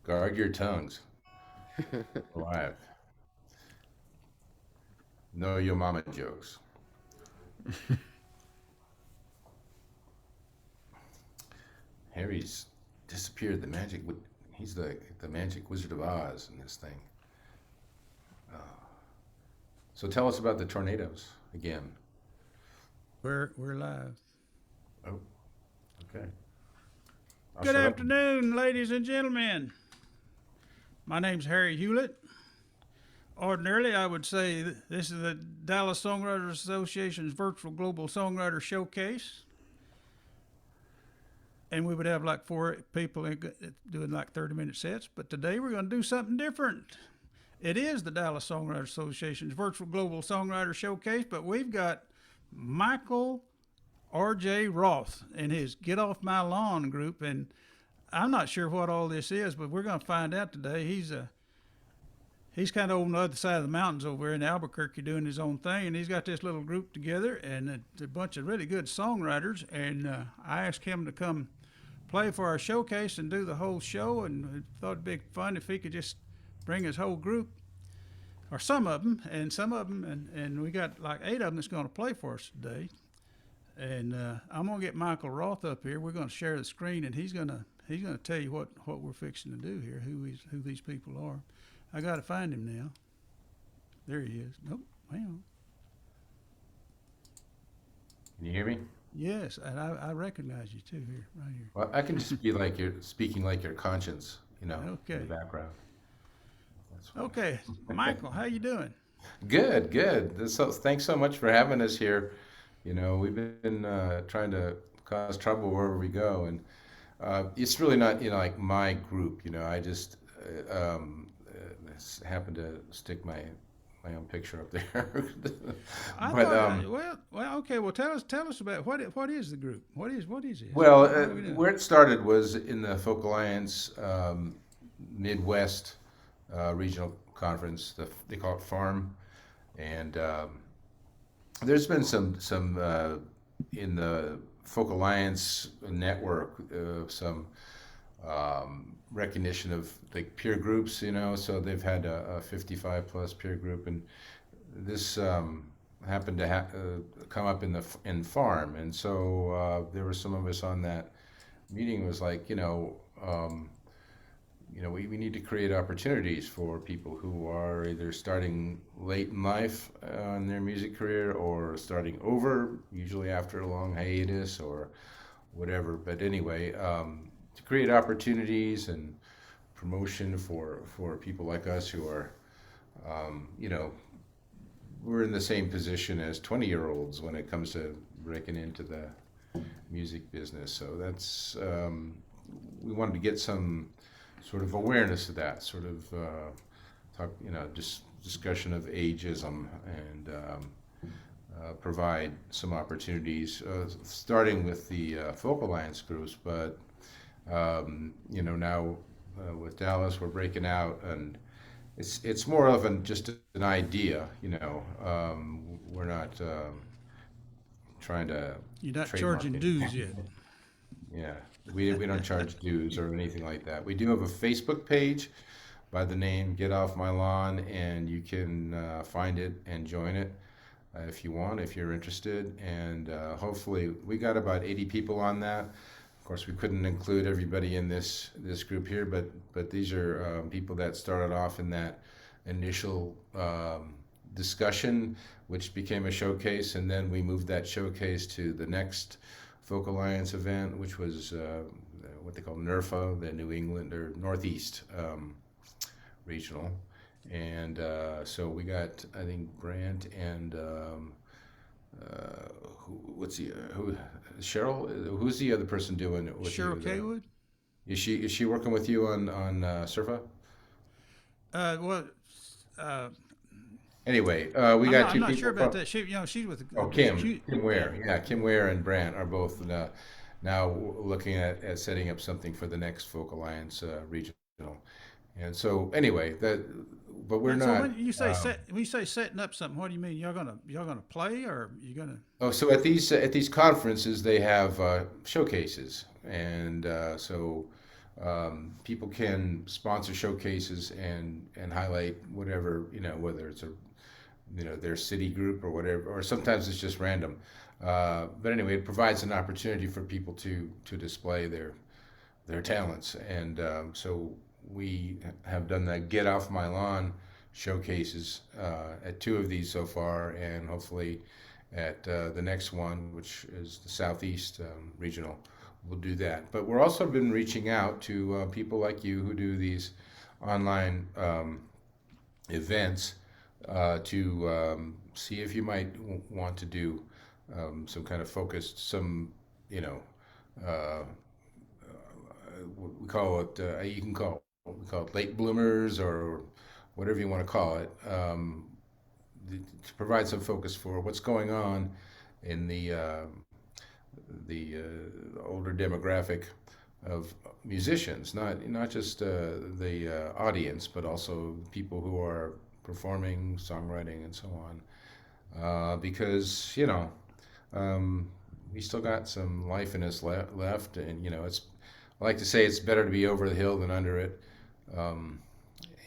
Guard your tongues. Alive. Know your mama jokes. Harry's disappeared. He's the magic Wizard of Oz in this thing. So tell us about the tornadoes again. We're live. Oh, okay. I'll Good shut up. afternoon, ladies and gentlemen. My name's Harry Hewlett. Ordinarily, I would say this is the Dallas Songwriters Association's virtual global songwriter showcase, and we would have like four people doing like 30-minute sets. But today we're going to do something different. It is the Dallas Songwriters Association's virtual global songwriter showcase, but we've got Michael R J Roth and his Get Off My Lawn group, and I'm not sure what all this is, but we're going to find out today. He's kind of on the other side of the mountains over there in Albuquerque doing his own thing, and he's got this little group together, and it's a bunch of really good songwriters. And I asked him to come play for our showcase and do the whole show, and I thought it'd be fun if he could just bring his whole group, or some of them, and we got like 8 of them that's going to play for us today. And I'm gonna get Michael Roth up here. We're gonna share the screen, and he's gonna tell you what we're fixing to do here, who these people are. I got to find him now. There he is. Nope, hang on. Can you hear me? Yes, and I recognize you too here, right here. Well, I can just be like you're speaking like your conscience, in Okay, the background. That's fine. okay, Michael, how you doing? Good, good. So thanks so much for having us here. We've been trying to cause trouble wherever we go, and it's really not, like my group. I just happened to stick my own picture up there. I But thought, well, okay. Well, tell us about what is the group? What is this? well, What are we doing? where it started was in the Folk Alliance Midwest Regional Conference. They call it Farm, and there's been some in the Folk Alliance network, some recognition of like peer groups, so they've had a 55 plus peer group, and this happened to come up in Farm, and so there were some of us on that meeting. Was like, we need to create opportunities for people who are either starting late in life in their music career or starting over, usually after a long hiatus or whatever. But anyway, to create opportunities and promotion for people like us who are, we're in the same position as 20-year-olds when it comes to breaking into the music business. So that's, we wanted to get some sort of awareness of that, sort of talk, just discussion of ageism, and provide some opportunities, starting with the Folk Alliance groups, but now with Dallas, we're breaking out, and it's more of just an idea. We're not trying to You're not trademark charging anything. dues yet. Yeah, we don't charge dues or anything like that. We do have a Facebook page by the name Get Off My Lawn, and you can find it and join it if you want, if you're interested. And hopefully, we got about 80 people on that. Of course, we couldn't include everybody in this group here, but these are people that started off in that initial discussion, which became a showcase, and then we moved that showcase to the next Folk Alliance event, which was what they call NERFA, the New England or Northeast Regional. And so we got, I think, Brant and who Cheryl? Who's the other person doing it with Cheryl you? Kaywood. Is she working with you on Surfa? Well, uh, Anyway, we got I'm two not sure people about from. that. She's with Oh, Kim Ware. Yeah, Kim Ware and Brant are both now looking at setting up something for the next Folk Alliance regional. And so anyway, but we're So not. when you say when you say setting up something, what do you mean? Y'all gonna play, or you gonna? Oh, so at these conferences they have showcases, and so people can sponsor showcases and highlight whatever, whether it's their city group or whatever, or sometimes it's just random. But anyway, it provides an opportunity for people to display their talents, and so we have done the Get Off My Lawn showcases at two of these so far, and hopefully at the next one, which is the Southeast Regional, we'll do that. But we're also been reaching out to people like you who do these online events to see if you might want to do some kind of focused, uh, we call it, you can call we call it late bloomers or whatever you want to call it, to provide some focus for what's going on in the older demographic of musicians, not just the audience, but also people who are performing, songwriting, and so on. Because we still got some life in us left, and it's I like to say it's better to be over the hill than under it. Um,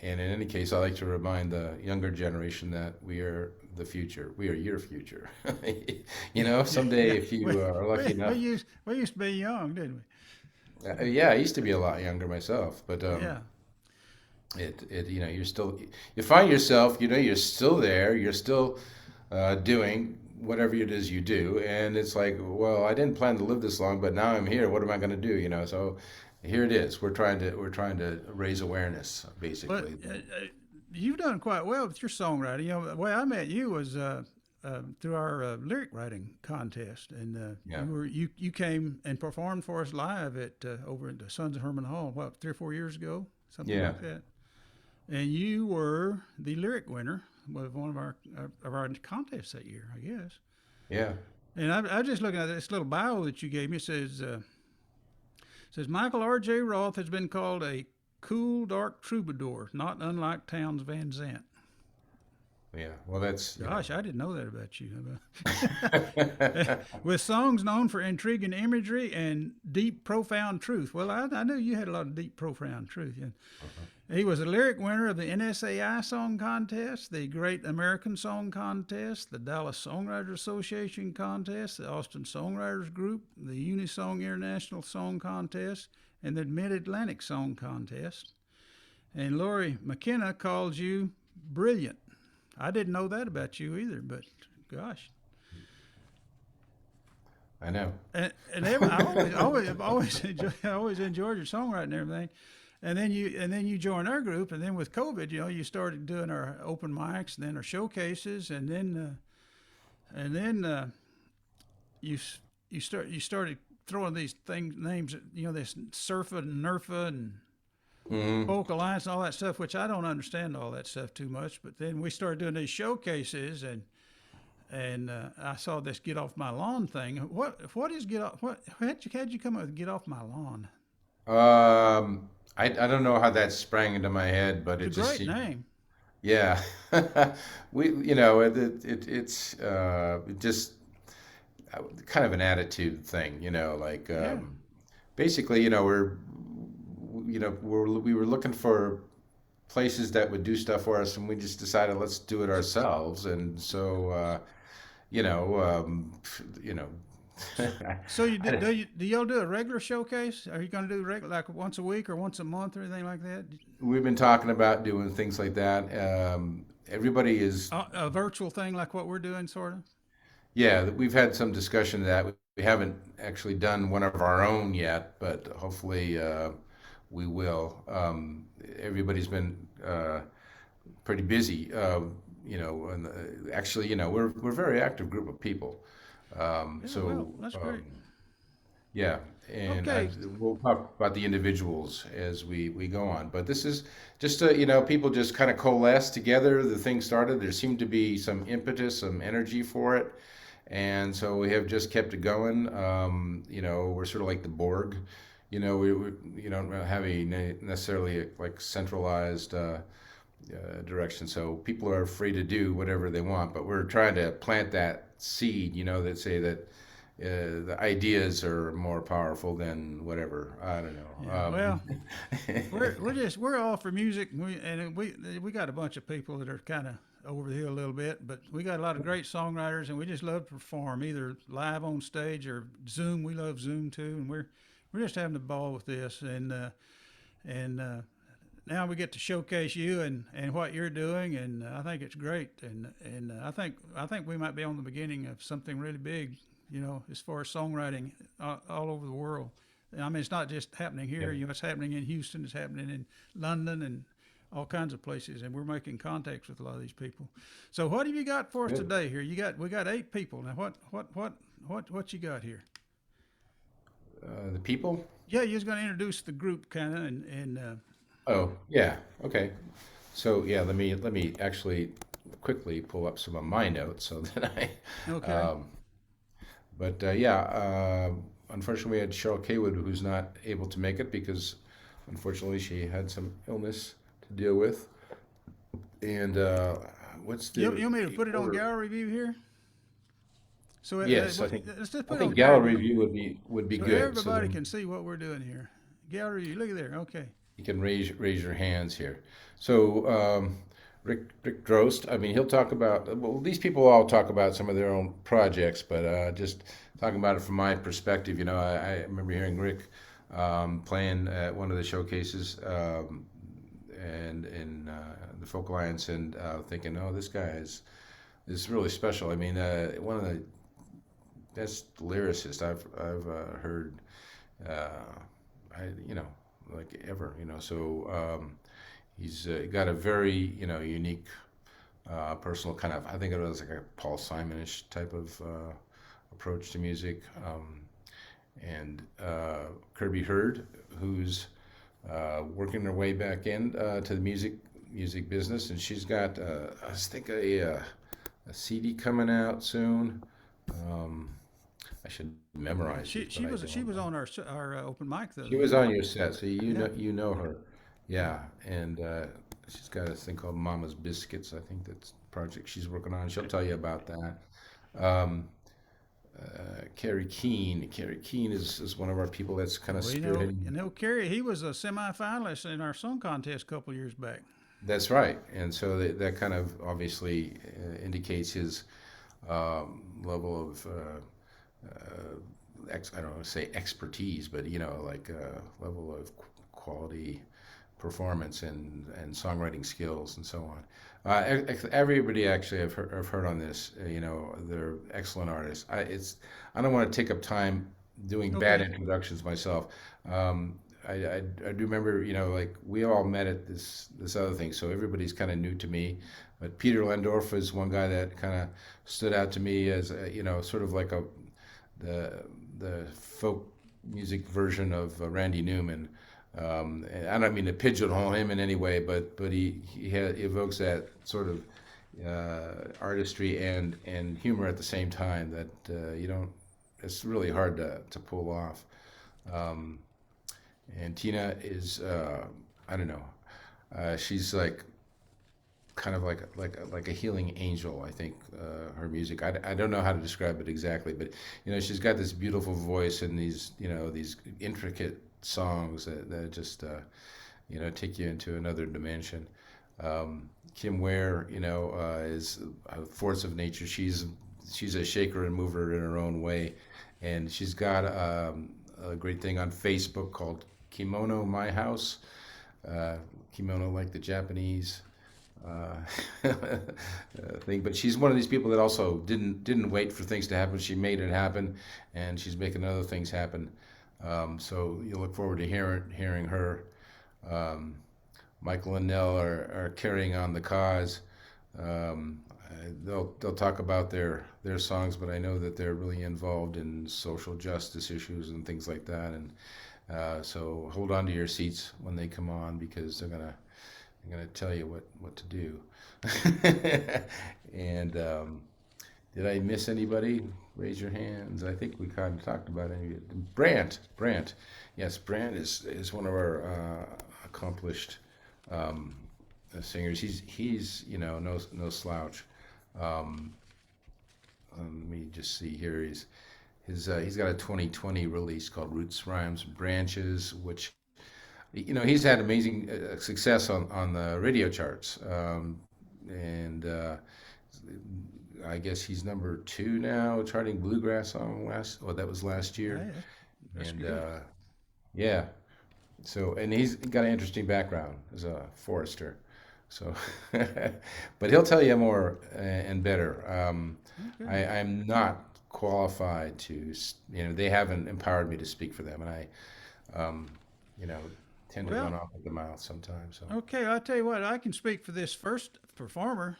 and in any case, I like to remind the younger generation that we are the future. We are your future. Someday Yeah, if you are lucky enough. we used to be young, didn't Yeah, I used to be a lot younger myself, but we? Yeah. you're still, you find yourself, you're still there, you're still doing whatever it is you do, and it's like, well, I didn't plan to live this long, but now I'm here. What am I going to do? So here it is. We're trying to raise awareness, But basically. you've done quite well with your songwriting. The way I met you was through our lyric writing contest, and Yeah, you came and performed for us live at over at the Sons of Herman Hall, what, 3 or 4 years ago, something yeah, like that. And you were the lyric winner of one of our contests that year, I guess. yeah. And I was just looking at this little bio that you gave me. It says Michael R J Roth has been called a cool, dark troubadour, not unlike Towns Van Zandt. Yeah. Well, that's Gosh, I didn't know that about you. With songs known for intriguing imagery and deep, profound truth. Well, I knew you had a lot of deep, profound truth. Yeah. He was a lyric winner of the NSAI Song Contest, the Great American Song Contest, the Dallas Songwriters Association Contest, the Austin Songwriters Group, the Unisong International Song Contest, and the Mid-Atlantic Song Contest. And Lori McKenna calls you brilliant. I didn't know that about you either, but gosh. I know. I always enjoyed your songwriting and everything. And then you joined our group, and then with COVID, you started doing our open mics, and then our showcases, and then you started throwing these things names, this Surfa and Nerfa and Hmm. Folk Alliance and all that stuff, which I don't understand all that stuff too much. But then we started doing these showcases, and I saw this "Get Off My Lawn" thing. What is get off? What how'd you come up with "Get Off My Lawn"? I don't know how that sprang into my head, but It's it a just great name. yeah. It just kind of an attitude thing, like Yeah. basically, we were looking for places that would do stuff for us, and we just decided let's do it ourselves, and so you know, you know, So you do, I, do y'all do a regular showcase? Are you going to do regular like once a week or once a month or anything like that? we've been talking about doing things like that. Everybody is, A virtual thing like what we're doing, sort of. yeah, we've had some discussion of that. We haven't actually done one of our own yet, but hopefully we will. Everybody's been pretty busy, and actually, we're a very active group of people. Yeah. Well, So that's great. yeah, and Okay. we'll talk about the individuals as we go on. But this is just people just kind of coalesce together. The thing started. There seemed to be some impetus, some energy for it, and so we have just kept it going. We're sort of like the Borg. We don't have a necessarily like centralized direction. So people are free to do whatever they want, but we're trying to plant that seed. That say that the ideas are more powerful than whatever. I don't know. Yeah. Well, we're all for music, and we got a bunch of people that are kind of over the hill a little bit, but we got a lot of great songwriters, and we just love to perform either live on stage or Zoom. We love Zoom too, and we're just having a ball with this, and now we get to showcase you and what you're doing, and I think it's great, and I think we might be on the beginning of something really big, as far as songwriting all over the world. I mean, it's not just happening here. Yeah. It's happening in Houston. It's happening in London and all kinds of places, and we're making contacts with a lot of these people. So, what have you got for us Good. today? Here, we got 8 people now. What you got here? The people? Yeah, you're going to introduce the group, kind of, and Oh, yeah. Okay. So yeah, let me actually quickly pull up some of my notes so that okay. um, but yeah, unfortunately we had Cheryl Kaywood who's not able to make it because unfortunately she had some illness to deal with. And what's You the want me to put it on order? gallery view here? So Yes, I think let's just I put it on think gallery gallery view review would be so good. So everybody then can see what we're doing here. Gallery view, look at there. Okay. you can raise your hands here. So Rick Drost, I mean, he'll talk about. Well, these people all talk about some of their own projects, but just talking about it from my perspective, I remember hearing Rick playing at one of the showcases and in the Folk Alliance, and thinking, oh, this guy is really special. I mean, one of the best lyricists I've heard. Uh, I like ever. So he's got a very unique personal kind of. I think it was like a Paul Simonish type of approach to music. And Kirby Hurd, who's working her way back in to the music business, and she's got I think a CD coming out soon. Um, I should Yeah, memorize she these, but she I was she don't. was on our open mic the She other was day. on your set, so Yeah. you know her. Yeah, and she's got a thing called Mama's Biscuits. I think that's the project she's working on. She'll tell you about that. Um, Kerry Kean. Kerry Kean is one of our people that's kind of Well, spearheading. Kerry, he was a semifinalist in our song contest a couple years back. That's right, and so that kind of obviously indicates his level of I don't want to say expertise, but like level of quality performance and songwriting skills and so on. Everybody actually I've heard on this, they're excellent artists. I don't want to take up time doing bad Okay. introductions myself. I do remember, like we all met at this other thing, so everybody's kind of new to me. But Peter Lehndorff is one guy that kind of stood out to me as sort of like the the folk music version of Randy Newman. And I don't mean to pigeonhole him in any way, but he evokes that sort of artistry and humor at the same time that you don't. It's really hard to pull off. Um, and Tina is I don't know. She's like kind of like a healing angel. I think her music. I don't know how to describe it exactly, but she's got this beautiful voice and these intricate songs that just take you into another dimension. Kim Ware, is a force of nature. She's a shaker and mover in her own way, and she's got a great thing on Facebook called Kimono My House. Uh, Kimono like the Japanese uh, thing, but she's one of these people that also didn't wait for things to happen. She made it happen, and she's making other things happen. So you look forward to hearing her. Um, Michael and Nell are carrying on the cause. They'll talk about their songs, but I know that they're really involved in social justice issues and things like that. And so hold on to your seats when they come on because they're gonna tell you what to do. And did I miss anybody? Raise your hands. I think we kind of talked about it. Brant. Yes, Brant is one of our accomplished um, singers. He's no slouch. Um, Let me just see here. he's got a 2020 release called Roots, Rhymes, and Branches, which he's had amazing success on the radio charts, and I guess he's number 2 now, charting bluegrass song that was last year, Hey, that's and good. yeah. So, and he's got an interesting background as a forester. So, but he'll tell you more and better. Okay. I'm not qualified to, they haven't empowered me to speak for them, and um, you know, tend to run Well, off at the mouth sometimes. So, okay, I'll tell you what, I can speak for this first performer.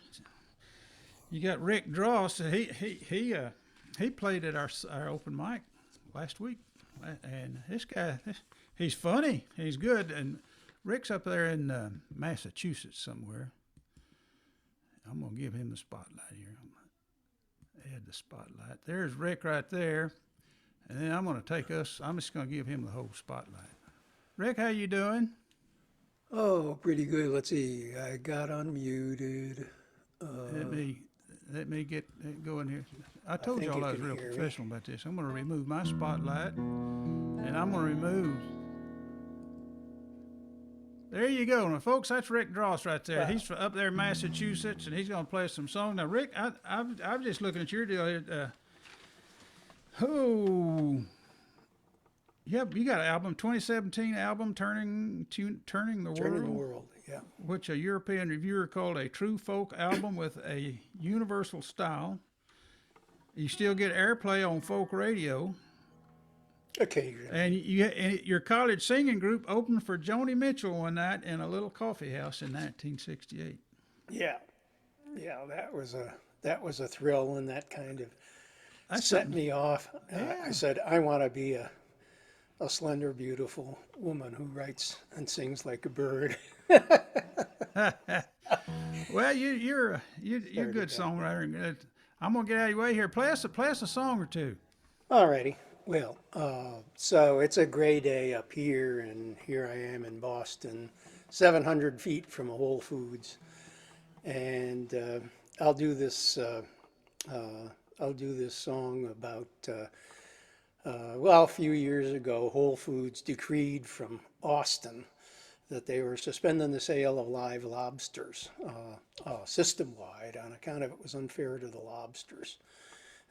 You got Rick Drost. He played at our open mic last week, and this guy, he's funny. He's good, and Rick's up there in Massachusetts somewhere. I'm gonna give him the spotlight here. I'm gonna add the spotlight. There's Rick right there, and then I'm gonna take us. I'm just gonna give him the whole spotlight. Rick, how you doing? Oh, pretty good. Let's see. I got unmuted. Let me let me get going here. I I told think y'all you I was can real hear me. professional about this. I'm going to remove my spotlight, and I'm going to remove. There you go, now, folks. That's Rick Dross right there. Wow. He's from up there in Massachusetts, and he's going to play some songs. Now, Rick, I'm just looking at your deal here. Oh, yep, you got an album, 2017 album, Turning the Turning the World, world. Yeah. which a European reviewer called a true folk album with a universal style. You still get airplay on folk radio, Occasionally. and your college singing group opened for Joni Mitchell one night in a little coffee house in 1968. Yeah. Yeah. That was a thrill, and that kind of That's set something. me off. Yeah. I said, I want to be a slender, beautiful woman who writes and sings like a bird. Well, you're a good songwriter. I'm gonna get out of your way here. Play us a song or two. Alrighty. Well, so it's a gray day up here, and here I am in Boston, 700 feet from a Whole Foods, and I'll do this. I'll do this song about. Well, a few years ago, Whole Foods decreed from Austin that they were suspending the sale of live lobsters system-wide on account of it was unfair to the lobsters.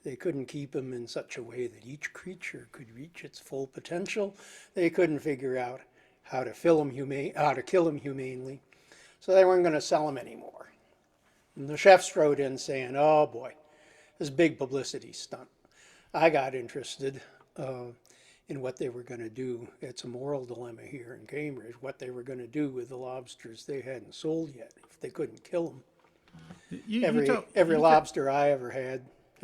They couldn't keep them in such a way that each creature could reach its full potential. They couldn't figure out how to kill them humanely, so they weren't going to sell them anymore. And the chefs wrote in saying, "Oh boy, this is a big publicity stunt." I got interested in what they were going to do. It's a moral dilemma here in Cambridge, what they were going to do with the lobsters they hadn't sold yet if they couldn't kill them. Every lobster I ever had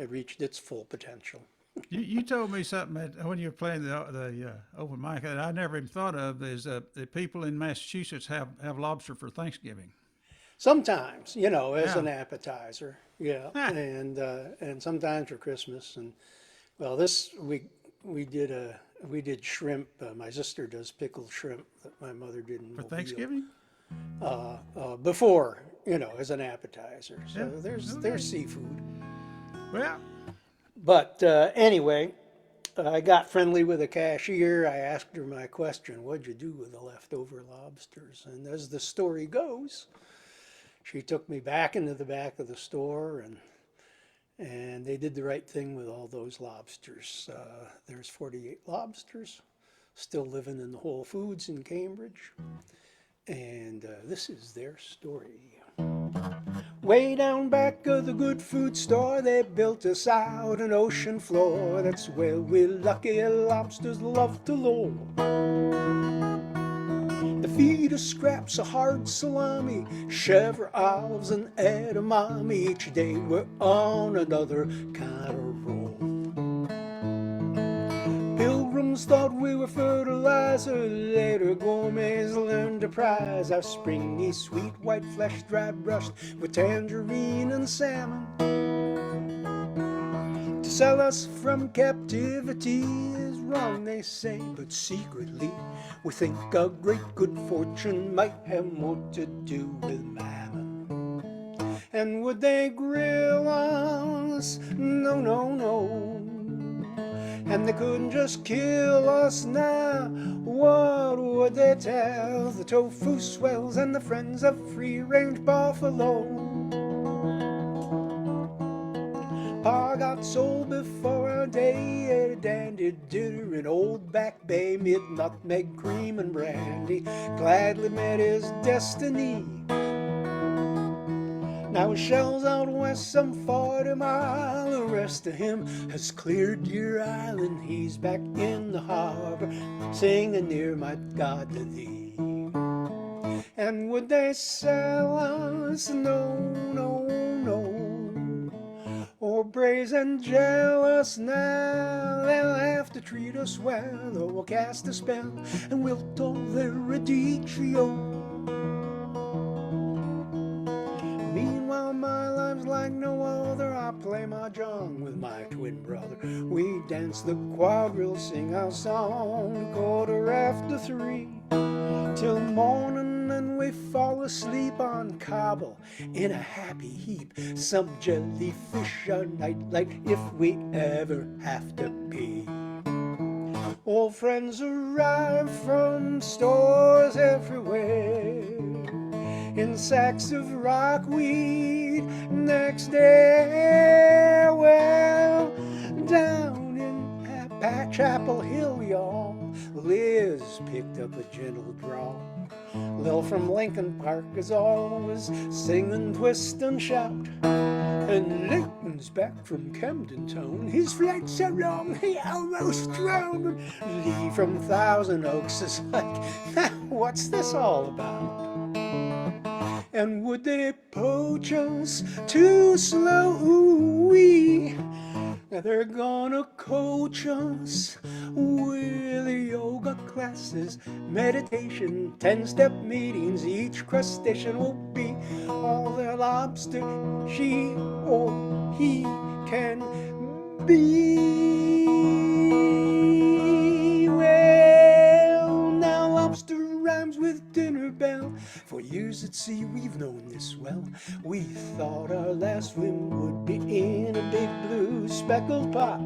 reached its full potential. You told me something when you were playing the open mic that I never even thought of. Is the people in Massachusetts have lobster for Thanksgiving? Sometimes, as Yeah. an appetizer, yeah, and sometimes for Christmas. And well, this we did shrimp. My sister does pickled shrimp that my mother did in For Mobile. Thanksgiving? Before, as an appetizer. So Yeah. there's Okay. seafood. Well, But anyway, I got friendly with the cashier. I asked her my question, what'd you do with the leftover lobsters? And as the story goes, she took me back into the back of the store, and they did the right thing with all those lobsters. There's 48 lobsters still living in the Whole Foods in Cambridge. And this is their story. Way down back of the good food store, they built us out an ocean floor. That's where we lucky lobsters love to lure. They feed us scraps of hard salami, chèvre olives and edamame. Each day we're on another kind of roll. Pilgrims thought we were fertilizer. Later gourmets learned to prize our springy, sweet white flesh, dry brushed with tangerine and salmon. To sell us from captivity is wrong, they say, but secretly we think a great good fortune might have more to do with mammon. And would they grill us? No, no, no. and they couldn't just kill us now. What would they tell the tofu swells and the friends of free-range buffalo? Pa got sold before our day at a dandy dinner in Old Back Bay, mid nutmeg, cream, and brandy. Gladly met his destiny. Now his shell's out west some 40 mile. The rest of him has cleared Deer Island. He's back in the harbor, singing near my God to thee. And would they sell us? No, no, no. Or brazen jealous now, they'll have to treat us well, or we'll cast a spell and we'll tell their radicchio. Meanwhile my life's like no other. I play mahjong with my twin brother. We dance the quadrille, sing our song, 3:15 till morning, and we fall asleep on cobble in a happy heap. Some jellyfish a nightlight if we ever have to pee. Old friends arrive from stores everywhere in sacks of rockweed. Next day, well, down in Chapel Hill, y'all, Liz picked up a gentle drawl. Lil from Lincoln Park is always singing, twist and shout. And Leighton's back from Camden Town. His flight's so long he almost drowned. Lee from Thousand Oaks is like, what's this all about? And would they poach us too slow? Ooh-wee. They're gonna coach us with yoga classes, meditation, 10-step meetings. Each crustacean will be all the lobster she or he can be. Well, now lobster rhymes with dinner bell. For years at sea we've known this well. We thought our last swim would be in a big blue speckled pot.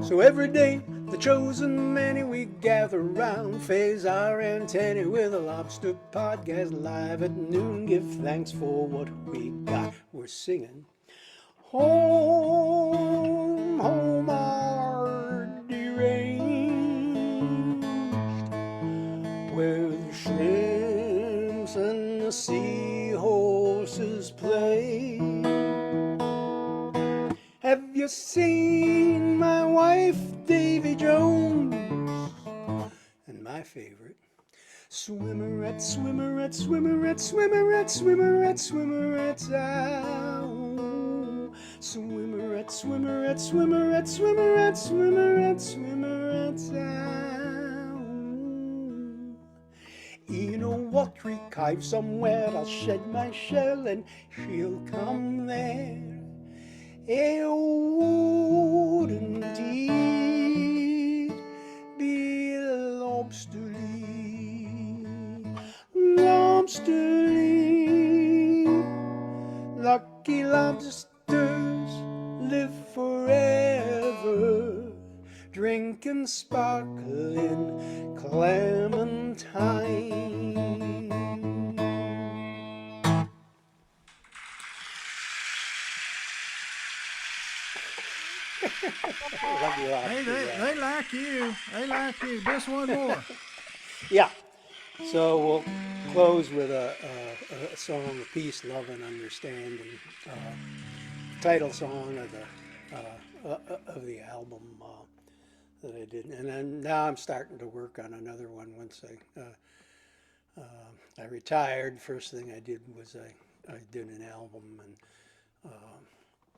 So every day the chosen many we gather round, phase our antennae with a lobster podcast live at noon. Give thanks for what we got. We're singing home, home are deranged, where the shrimps and the seahorses play. Have you seen my wife, Davy Jones? And my favorite, swimmerette, swimmerette, swimmerette, swimmerette, swimmerette, swimmerette, ow. Swimmerette, swimmerette, swimmerette, swimmerette, swimmerette, swimmerette, ow. In a watery cave somewhere I'll shed my shell and she'll come there. It wouldn't it be lobsterly, lobsterly? Lucky lobsters live forever, drinking sparkling clementine. They like you. They like you. Just one more. Yeah. So we'll close with a song of peace, love, and understanding. Title song of the album that I did, and then now I'm starting to work on another one. Once I retired, first thing I did was I did an album,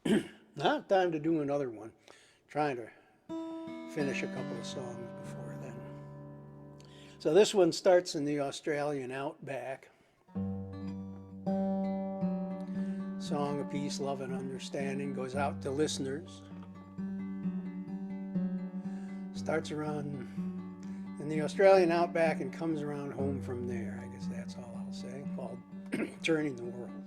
and now time to do another one. Trying to finish a couple of songs before then. So this one starts in the Australian outback. Song of peace, love, and understanding goes out to listeners. Starts around in the Australian outback and comes around home from there. I guess that's all I'll say. Called Turning the World.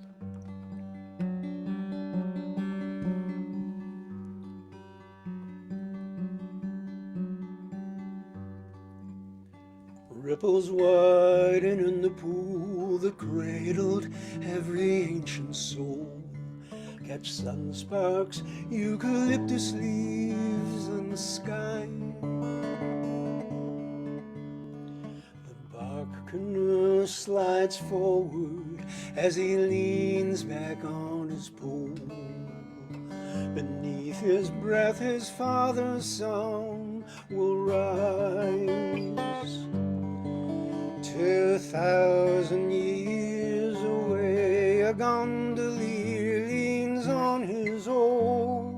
Ripples widen in the pool that cradled every ancient soul. Catch sun sparks, eucalyptus leaves in the sky. The bark canoe slides forward as he leans back on his pole. Beneath his breath, his father's song will rise. 2,000 years away, a gondolier leans on his oar.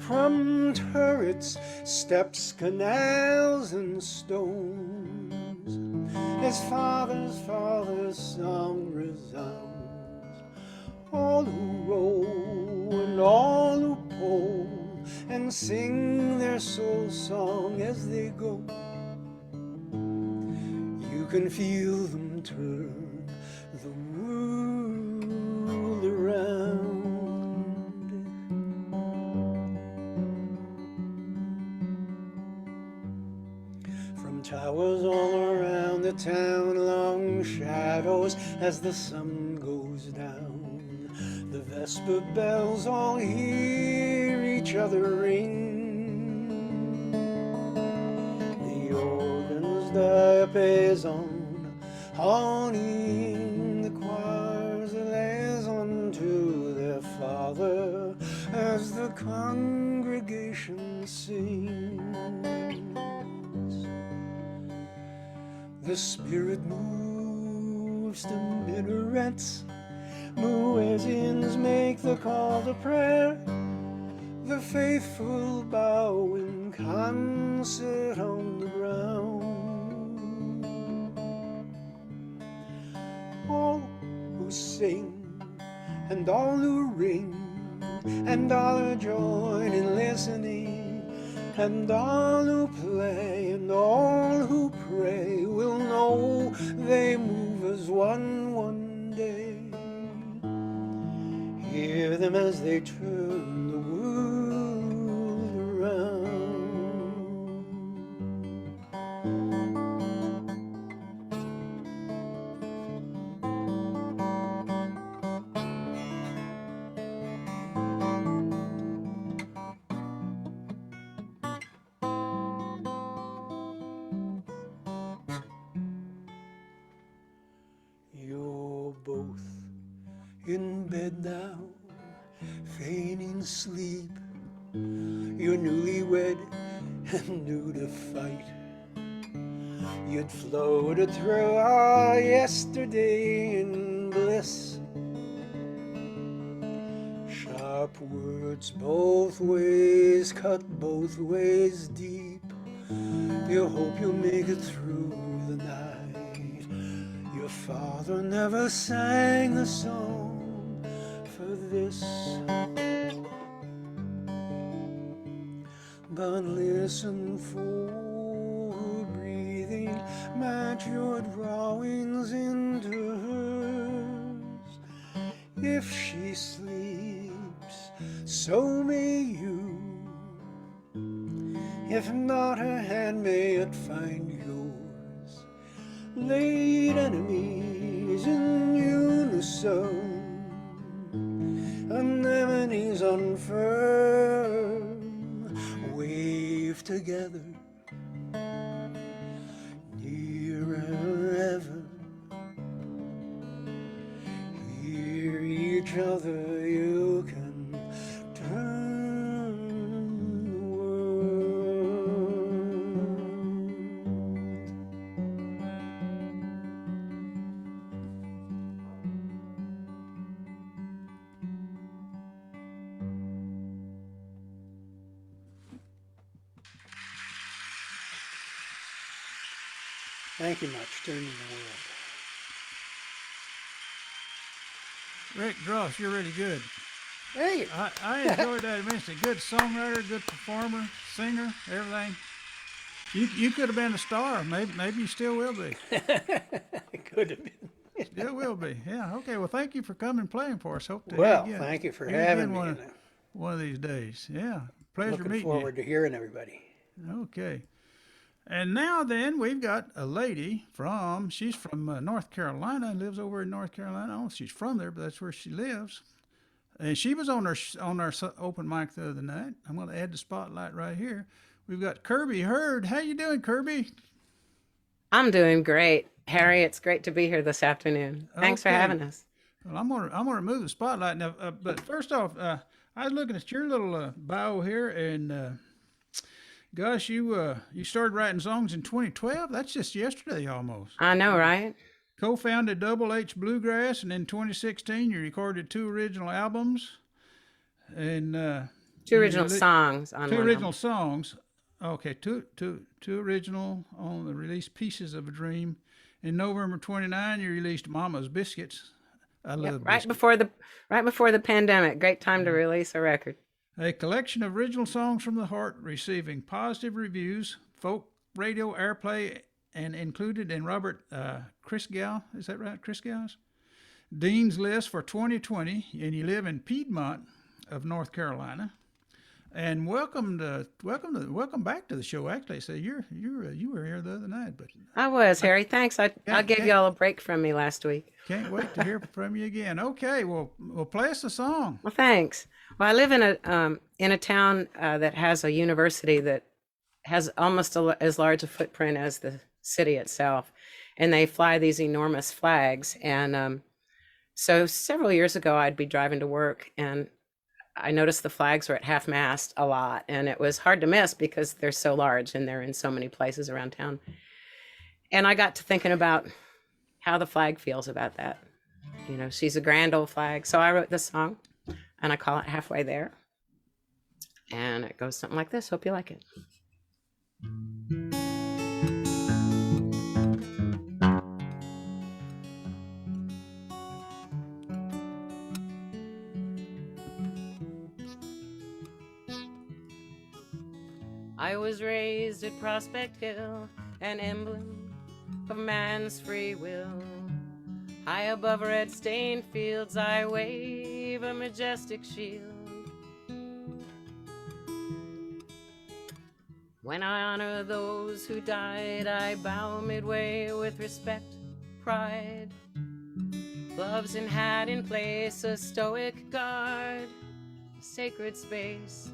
From turrets, steps, canals, and stones, his father's song resounds. All who row and all who pull and sing their soul song as they go. You can feel them turn the world around. From towers all around the town, long shadows as the sun goes down. The vesper bells all hear each other ring. The organ's diapason haunting the choir's liaison to their father as the congregation sings. The spirit moves to minarets. Muezzins make the call to prayer. The faithful bow in concert on the ground. All who sing and all who ring and all who join in listening and all who play and all who pray will know they move as one day. Hear them as they turn the world around. You're both in bed now, feigning sleep. You're newlywed and new to fight. You'd floated through our yesterday in bliss. Sharp words both ways, cut both ways deep. You hope you'll make it through the night. Your father never sang the song for this. But listen for her breathing, match your drawings into hers. If she sleeps, so may you. If not, her hand may yet find yours. Late enemies in unison, anemones unfurled, wave together, nearer ever. Hear each other, you can turn the world. Thank you much, turning the world. Rick Drost, you're really good. Hey, I enjoyed that immensely. Good songwriter, good performer, singer, everything. You could have been a star. Maybe you still will be. it could have been. Still will be. Yeah. Okay. Well, thank you for coming and playing for us. Hope to Well, hear you again. thank you for Hear you having again me. one of these days. Yeah. Pleasure Looking meeting forward to hearing everybody. you. Okay. And now then, we've got a lady she's from North Carolina, lives over in North Carolina. I don't know if she's from there, but that's where she lives. And she was on our open mic the other night. I'm going to add the spotlight right here. We've got Kirby Hurd. How you doing, Kirby? I'm doing great. Harry, it's great to be here this afternoon. Thanks for Okay. having us. Well, I'm gonna remove the spotlight now. But first off, I was looking at your little bio here, and gosh, you started writing songs in 2012. That's just yesterday almost. I know, right? Co-founded Double H Bluegrass, and in 2016 you recorded 2 original albums, and Two original songs on 2 one original album. songs. Okay, two original on the release Pieces of a Dream. In November 29, you released Mama's Biscuits. I Yep, love right biscuits. before the pandemic. Great time to release a record. A collection of original songs from the heart, receiving positive reviews, folk radio airplay, and included in Robert Christgau. Is that right, Christgau's Dean's List for 2020. And you live in Piedmont of North Carolina. And welcome back to the show. Actually, so you were here the other night, but I was, Harry. Thanks. I gave can't- y'all a break from me last week. can't wait to hear from you again. Okay, well, play us a song. Well, thanks. Well, I live in a town that has a university that has almost as large a footprint as the city itself, and they fly these enormous flags. And so several years ago, I'd be driving to work, and I noticed the flags were at half mast a lot, and it was hard to miss because they're so large and they're in so many places around town. And I got to thinking about how the flag feels about that. You know, she's a grand old flag. So I wrote this song, and I call it Halfway There. And it goes something like this. Hope you like it. I was raised at Prospect Hill, an emblem of man's free will. High above red-stained fields, I wave a majestic shield. When I honor those who died, I bow midway with respect, pride. Gloves and hat in place, a stoic guard, a sacred space.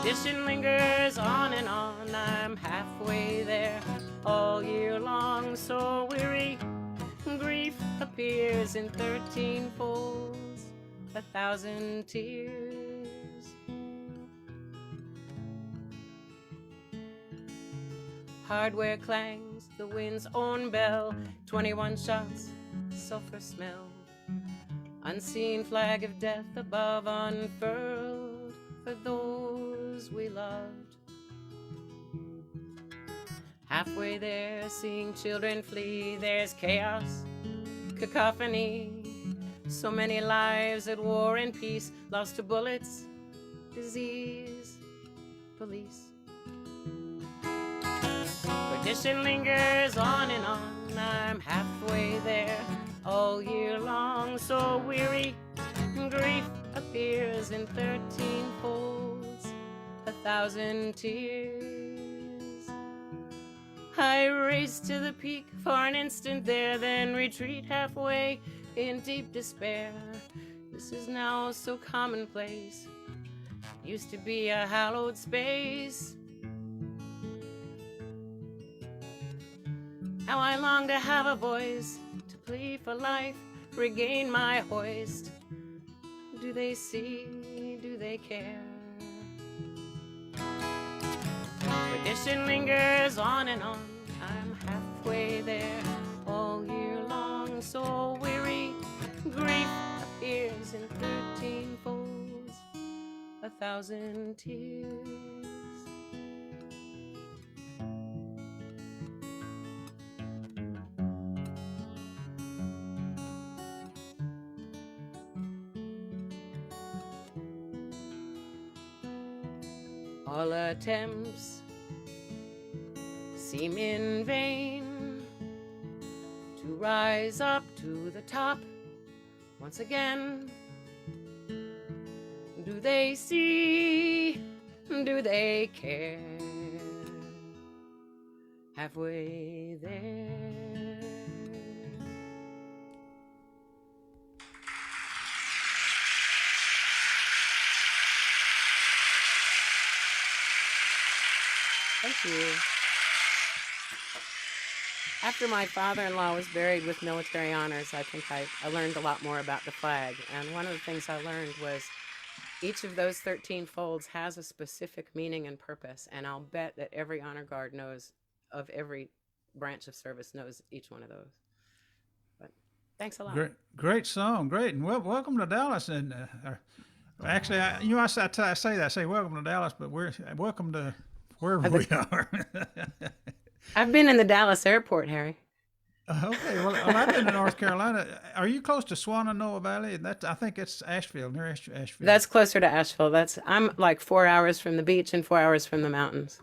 Tradition lingers on and on, I'm halfway there all year long, so weary. Grief appears in 13 folds, 1,000 tears. Hardware clangs, the wind's own bell, 21 shots, sulfur smell. Unseen flag of death above unfurled for those we loved. Halfway there, seeing children flee, there's chaos, cacophony. So many lives at war and peace, lost to bullets, disease, police. Tradition lingers on and on, I'm halfway there all year long, so weary. Grief appears in 13 folds, 1,000 tears. I race to the peak for an instant there, then retreat halfway in deep despair. This is now so commonplace, used to be a hallowed space. How I long to have a voice, to plead for life, regain my hoist. Do they see? Do they care? Tradition lingers on and on, I'm halfway there all year long, so weary. Grief appears in 13 folds, 1,000 tears. All attempts seem in vain to rise up to the top once again. Do they see? Do they care? Halfway there. Thank you. After my father-in-law was buried with military honors, I think I learned a lot more about the flag. And one of the things I learned was each of those 13 folds has a specific meaning and purpose. And I'll bet that every honor guard knows, of every branch of service, knows each one of those. But thanks a lot. Great song, great, and welcome to Dallas. And actually, I say welcome to Dallas, but we're welcome to wherever we are. I've been in the Dallas airport, Harry. Okay, well, I've been to North Carolina. Are you close to Shenandoah Valley? I think it's Asheville, near Asheville. That's closer to Asheville. I'm like 4 hours from the beach and 4 hours from the mountains.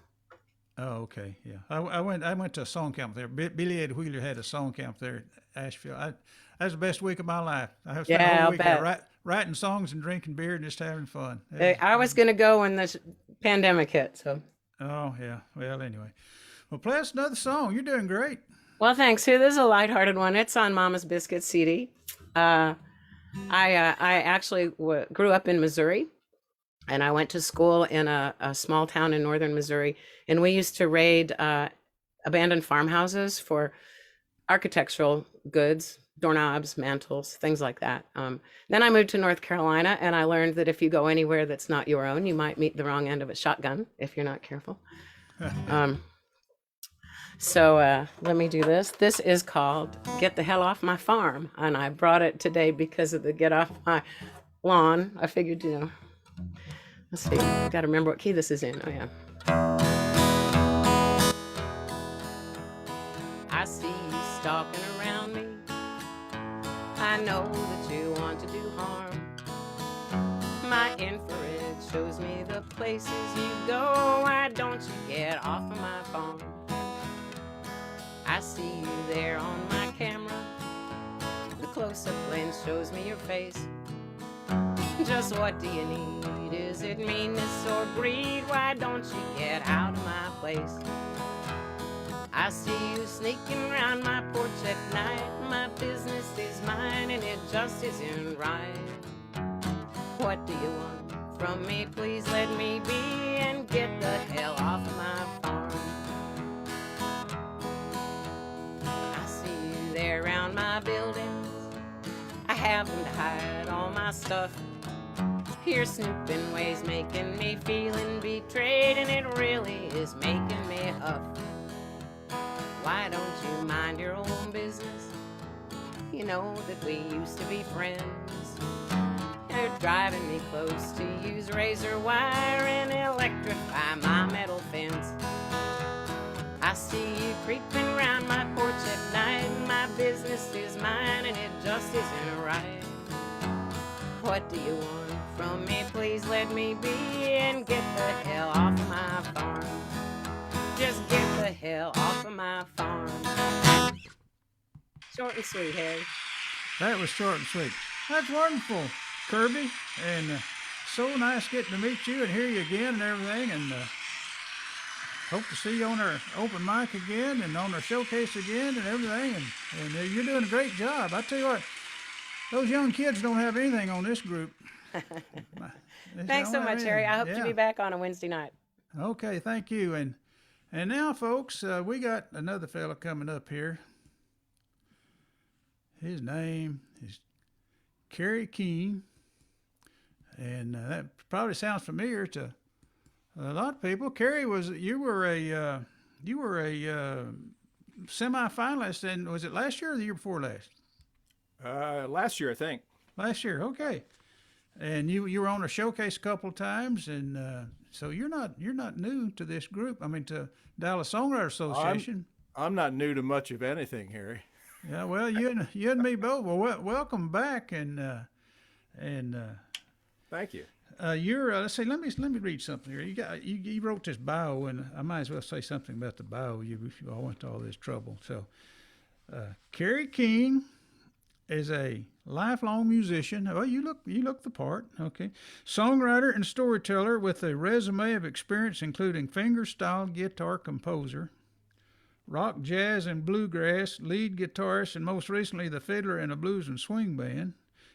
Oh, okay, yeah. I went to a song camp there. Billy Ed Wheeler had a song camp there at Asheville. That was the best week of my life. I have spent the whole week there writing songs and drinking beer and just having fun. I was going to go when the pandemic hit, so. Oh, yeah. Well, anyway. Well, play us another song. You're doing great. Well, thanks. Here, this is a lighthearted one. It's on Mama's Biscuit CD. I actually grew up in Missouri, and I went to school in a small town in northern Missouri, and we used to raid abandoned farmhouses for architectural goods, doorknobs, mantles, things like that. Then I moved to North Carolina, and I learned that if you go anywhere that's not your own, you might meet the wrong end of a shotgun if you're not careful. So let me do this. This is called Get the Hell Off My Farm. And I brought it today because of the Get Off My Lawn. I figured, let's see. I've got to remember what key this is in. Oh, yeah. I see you stalking around me. I know that you want to do harm. My infrared shows me the places you go. Why don't you get off of my farm? I see you there on my camera. The close-up lens shows me your face. Just what do you need? Is it meanness or greed? Why don't you get out of my place? I see you sneaking around my porch at night. My business is mine and it just isn't right. What do you want from me? Please let me be and get the hell off of my farm. There around my buildings, I have them to hide all my stuff. Your snooping ways making me feeling betrayed, and it really is making me huff. Why don't you mind your own business? You know that we used to be friends. You're driving me close to use razor wire and electrify my metal fence. I see you creeping around my porch at night. My business is mine and it just isn't right. What do you want from me? Please let me be and get the hell off of my farm. Just get the hell off of my farm. Short and sweet, Harry. That was short and sweet. That's wonderful, Kirby. And so nice getting to meet you and hear you again and everything. And hope to see you on our open mic again and on our showcase again and everything. And you're doing a great job. I tell you what, those young kids don't have anything on this group. Thanks so much, Harry. I hope to be back on a Wednesday night. Okay, thank you. And now, folks, we got another fella coming up here. His name is Kerry Kean. And that probably sounds familiar to a lot of people. Kerry, you were a semi-finalist, and was it last year or the year before last? Last year, I think. Last year, okay. And you were on a showcase a couple of times, and so you're not new to this group. I mean, to Dallas Songwriter Association. I'm not new to much of anything, Harry. Yeah, well, you and me both. Well, welcome back, and thank you. Let's see. Let me read something here. You wrote this bio, and I might as well say something about the bio. You all went to all this trouble. So, Kerry Kean is a lifelong musician. Oh, you look the part. Okay, songwriter and storyteller with a resume of experience including fingerstyle guitar composer, rock, jazz, and bluegrass lead guitarist, and most recently the fiddler in a blues and swing band.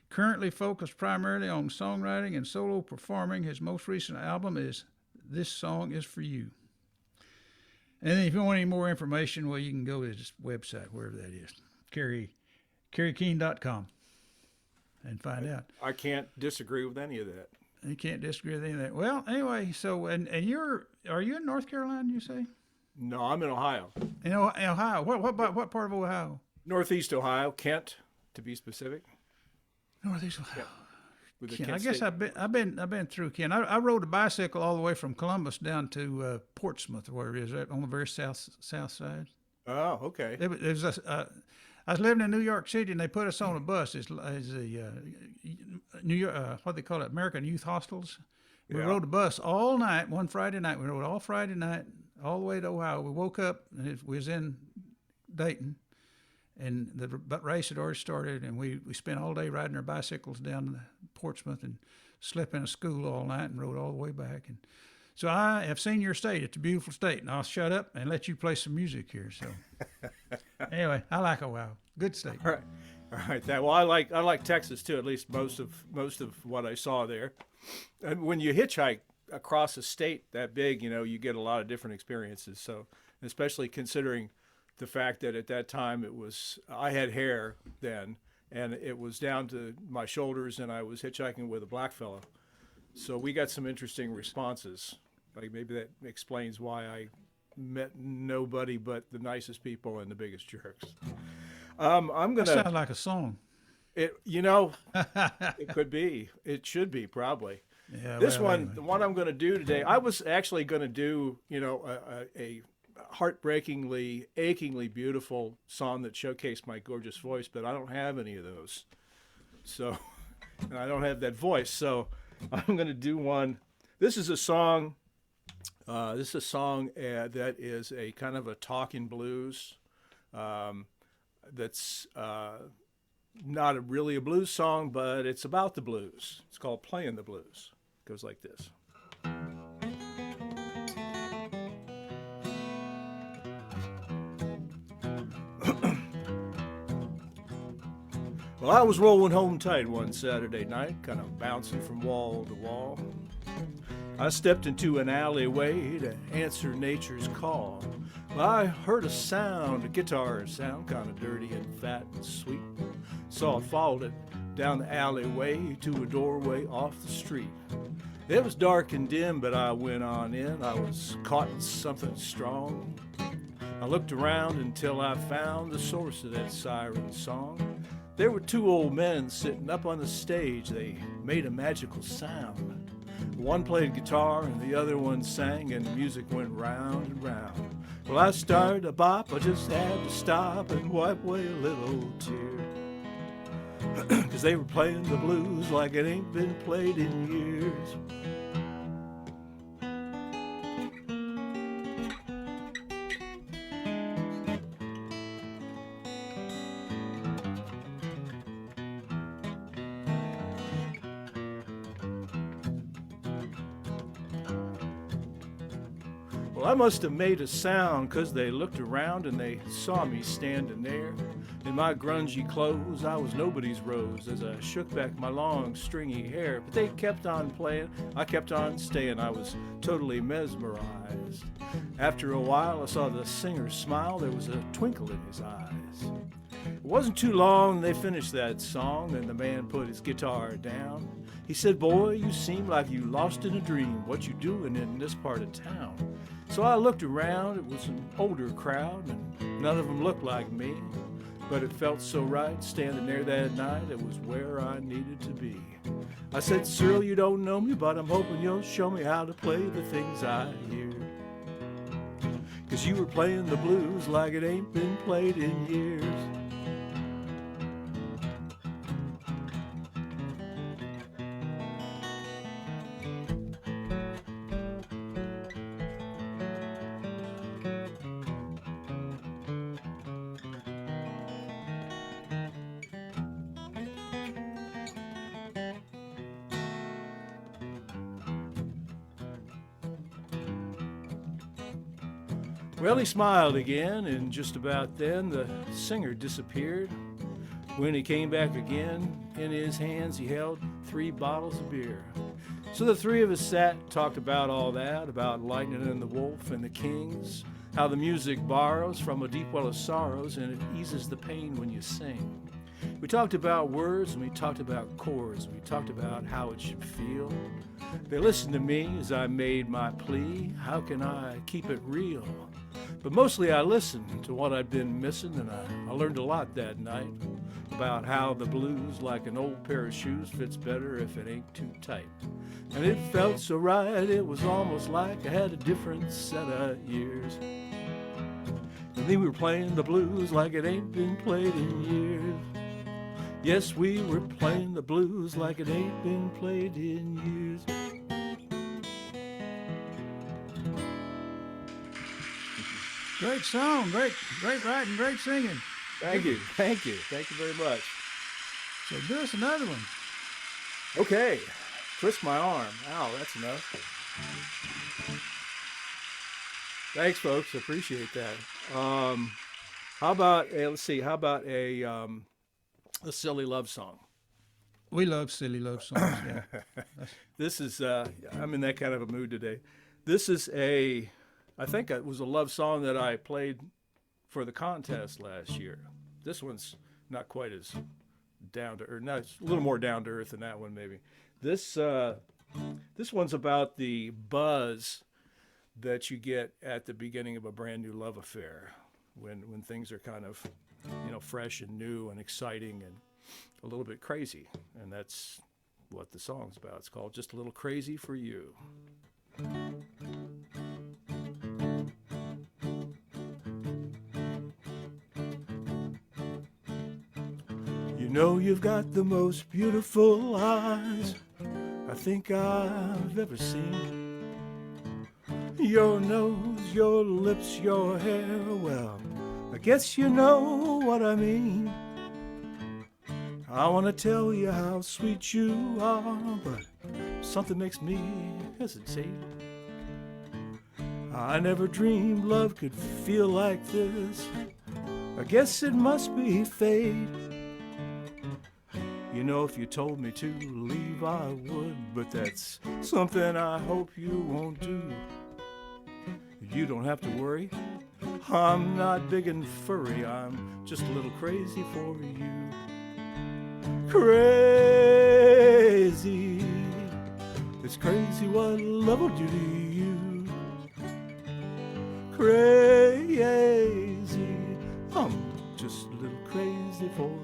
Currently focused primarily on songwriting and solo performing. His most recent album is "This Song Is For You." And then if you want any more information, well, you can go to his website, wherever that is, kerrykean.com, and find out. I can't disagree with any of that. You can't disagree with any of that. Well, anyway, so and are you in North Carolina? You say? No, I'm in Ohio, In Ohio. What part of Ohio? Northeast Ohio, Kent, to be specific. Northeast Ohio. With the Kent. Kent I guess State. I've been through Kent. I rode a bicycle all the way from Columbus down to Portsmouth, or where it is, right on the very south side. Oh, okay. It was I was living in New York City, and they put us on a bus. It's New York, what they call it, American Youth Hostels. We Yeah. rode the bus all night. One Friday night, we rode all Friday night, all the way to Ohio. We woke up, and we was in Dayton, and the race had already started, and we spent all day riding our bicycles down to Portsmouth and slept in a school all night and rode all the way back. And so I have seen your state. It's a beautiful state, and I'll shut up and let you play some music here. So anyway, I like Ohio. Good state. All right. All right. Well, I like Texas too. At least most of what I saw there. And when you hitchhike across a state that big, you get a lot of different experiences. So, especially considering the fact that at that time I had hair then, and it was down to my shoulders, and I was hitchhiking with a black fellow. So we got some interesting responses. Like maybe that explains why I met nobody but the nicest people and the biggest jerks. I'm That gonna. sounds like a song. It could be. It should be probably. Yeah. This well, one, anyway. the one I'm going to do today, I was actually going to do, a heartbreakingly, achingly beautiful song that showcased my gorgeous voice, but I don't have any of those. So, and I don't have that voice. So I'm going to do one. This is a song. That is a kind of a talking blues. That's not really a blues song, but it's about the blues. It's called Playing the Blues. It goes like this. Well, I was rolling home tight one Saturday night, kind of bouncing from wall to wall. I stepped into an alleyway to answer nature's call. Well, I heard a guitar sound, kind of dirty and fat and sweet. So I followed it down the alleyway to a doorway off the street. It was dark and dim, but I went on in. I was caught in something strong. I looked around until I found the source of that siren song. There were two old men sitting up on the stage. They made a magical sound. One played guitar and the other one sang, and the music went round and round. Well, I started a bop, I just had to stop and wipe away a little tear. 'Cause they were playing the blues like it ain't been played in years. Well, I must have made a sound, 'cause they looked around and they saw me standing there. In my grungy clothes, I was nobody's rose as I shook back my long, stringy hair. But they kept on playing, I kept on staying, I was totally mesmerized. After a while, I saw the singer smile, there was a twinkle in his eyes. It wasn't too long, they finished that song, and the man put his guitar down. He said, "Boy, you seem like you lost in a dream. What you doing in this part of town?" So I looked around, it was an older crowd, and none of them looked like me. But it felt so right, standing there that night, it was where I needed to be. I said, "Cyril, you don't know me, but I'm hoping you'll show me how to play the things I hear. 'Cause you were playing the blues like it ain't been played in years." Well, he smiled again, and just about then the singer disappeared. When he came back again, in his hands he held 3 bottles of beer. So the 3 of us sat, talked about all that, about lightning and the wolf and the kings, how the music borrows from a deep well of sorrows and it eases the pain when you sing. We talked about words and we talked about chords. We talked about how it should feel. They listened to me as I made my plea. How can I keep it real? But mostly I listened to what I'd been missing, and I learned a lot that night about how the blues, like an old pair of shoes, fits better if it ain't too tight. And it felt so right, it was almost like I had a different set of ears. And then we were playing the blues like it ain't been played in years. Yes, we were playing the blues like it ain't been played in years. Great song, great writing, great singing. Thank you very much. So do us another one. Okay, twist my arm. Ow, that's enough. Thanks, folks. Appreciate that. How about a silly love song? We love silly love songs. Yeah. This is I'm in that kind of a mood today. This is I think it was a love song that I played for the contest last year. This one's not quite as down to earth. No, it's a little more down to earth than that one, maybe. This one's about the buzz that you get at the beginning of a brand new love affair, when things are kind of, fresh and new and exciting and a little bit crazy. And that's what the song's about. It's called Just a Little Crazy for You. You know you've got the most beautiful eyes I think I've ever seen. Your nose, your lips, your hair, well, I guess you know what I mean. I want to tell you how sweet you are, but something makes me hesitate. I never dreamed love could feel like this. I guess it must be fate. You know, if you told me to leave, I would, but that's something I hope you won't do. You don't have to worry. I'm not big and furry. I'm just a little crazy for you. Crazy. It's crazy what love will do to you. Crazy. I'm just a little crazy for you.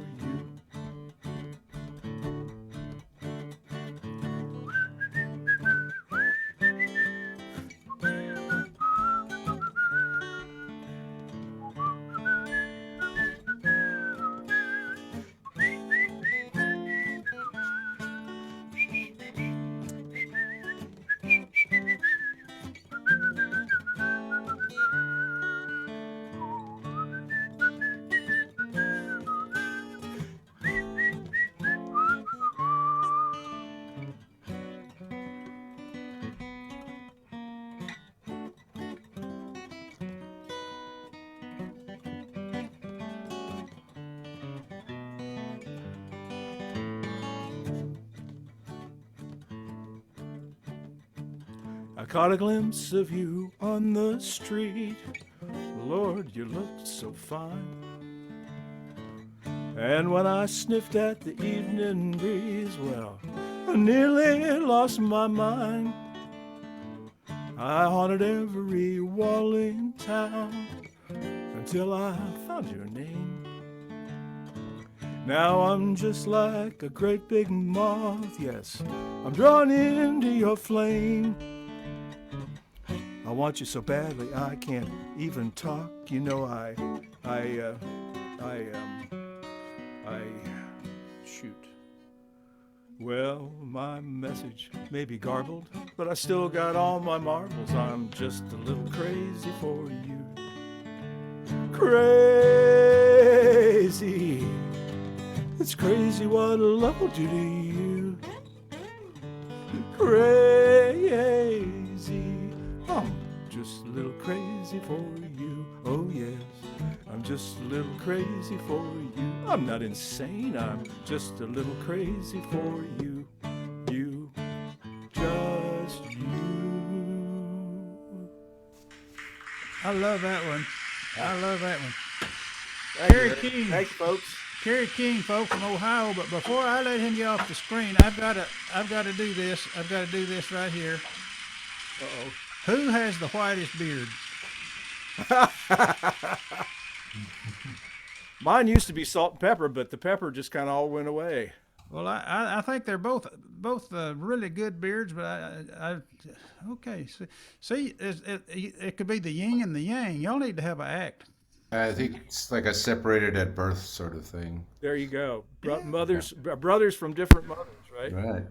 I caught a glimpse of you on the street. Lord, you looked so fine. And when I sniffed at the evening breeze, well, I nearly lost my mind. I haunted every wall in town until I found your name. Now I'm just like a great big moth, yes, I'm drawn into your flame. I want you so badly I can't even talk. You know shoot. Well, my message may be garbled, but I still got all my marbles. I'm just a little crazy for you. Crazy. It's crazy what love will do to you. Crazy. I'm just a little crazy for you. Oh yes, I'm just a little crazy for you. I'm not insane, I'm just a little crazy for you. You, just you. I love that one. I love that one. Thank Kerry you. Kean. Thank you, folks. Kerry Kean, folks from Ohio. But before I let him get off the screen, I've got to do this. I've got to do this right here. Uh-oh. Who has the whitest beard? Mine used to be salt and pepper, but the pepper just kind of all went away. Well, I think they're both really good beards, but okay. See, it could be the yin and the yang. Y'all need to have an act. I think it's like a separated at birth sort of thing. There you go. Yeah. Brothers from different mothers, right? Right.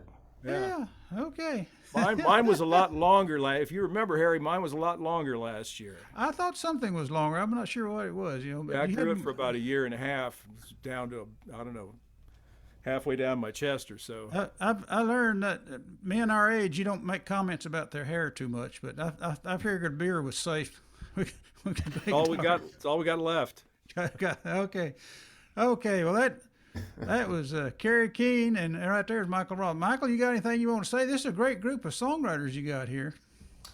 Yeah. Okay. Mine was a lot longer. If you remember, Harry, mine was a lot longer last year. I thought something was longer. I'm not sure what it was. But Yeah, I you grew it hadn't- for about a year and a half, down to, I don't know, halfway down my chest or so. I learned that men our age, you don't make comments about their hair too much. But I figured beer was safe. we could make All we got. It's all we got left. Okay. Well, that was Kerry Kean, and right there's Michael Roth. Michael, you got anything you want to say? This is a great group of songwriters you got here.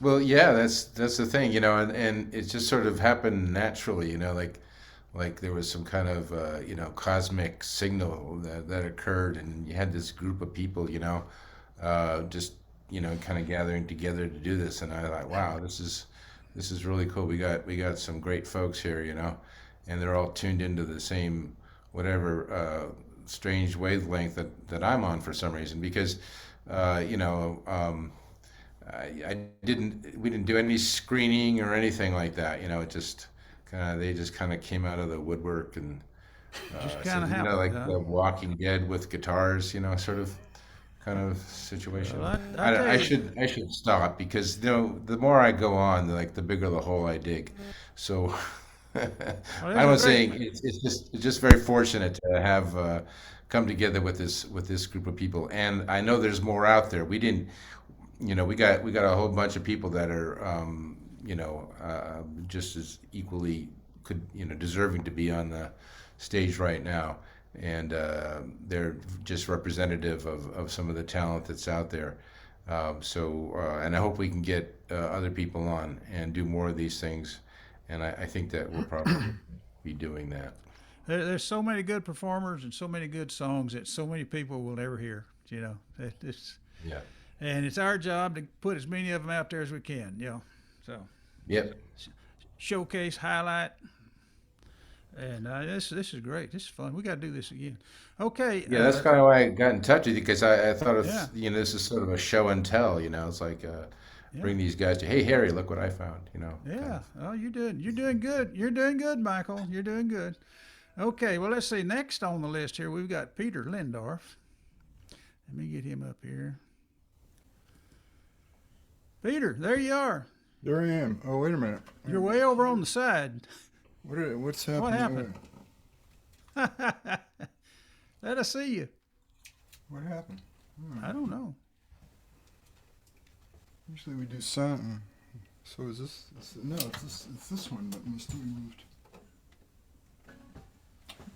Well, yeah, that's the thing, and it just sort of happened naturally, like there was some kind of cosmic signal that occurred, and you had this group of people, just kind of gathering together to do this, and I thought, wow, this is really cool. We got some great folks here, and they're all tuned into the same whatever strange wavelength that I'm on for some reason, because we didn't do any screening or anything like that. It just they just kind of came out of the woodwork, and Just kinda happened, like huh? the Walking Dead with guitars, sort of kind of situation. Well, I tell I you- should stop, because the more I go on, the bigger the hole I dig. So I was saying it's just very fortunate to have come together with this group of people, and I know there's more out there. We didn't, we got a whole bunch of people that are just as equally deserving to be on the stage right now, and they're just representative of some of the talent that's out there. And I hope we can get other people on and do more of these things, and I think that we'll probably be doing that. There's so many good performers and so many good songs that so many people will never hear. Yeah. And it's our job to put as many of them out there as we can. So Yep. showcase, highlight, and this is great. This is fun. We got to do this again. Okay. Yeah, that's kind of why I got in touch with you, because I thought of, Yeah. this is sort of a show and tell, it's like bring these guys to, hey, Harry, look what I found, Yeah. Oh, you're doing good. You're doing good, Michael. You're doing good. Okay. Well, let's see. Next on the list here, we've got Peter Lehndorff. Let me get him up here. Peter, there you are. There I am. Oh, wait a minute. You're way over on the side. What's happening? What happened? Let us see you. What happened? I don't know. Usually we do something. So is this? No, it's this one that must be moved.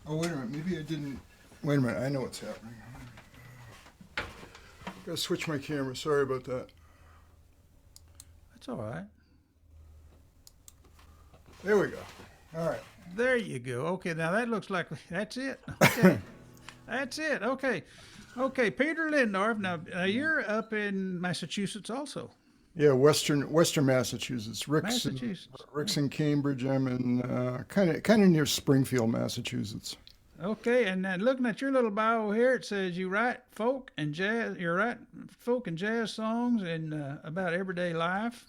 Oh, wait a minute. Maybe I didn't. Wait a minute. I know what's happening. Gotta switch my camera. Sorry about that. That's all right. There we go. All right. There you go. Okay, now that looks like that's it. Okay. That's it. Okay. Okay, Peter Lehndorff. Now you're up in Massachusetts also. Yeah, Western Massachusetts. Massachusetts. Rick's in Cambridge. I'm in kind of near Springfield, Massachusetts. Okay, and then looking at your little bio here, it says you write folk and jazz. You write folk and jazz songs and about everyday life.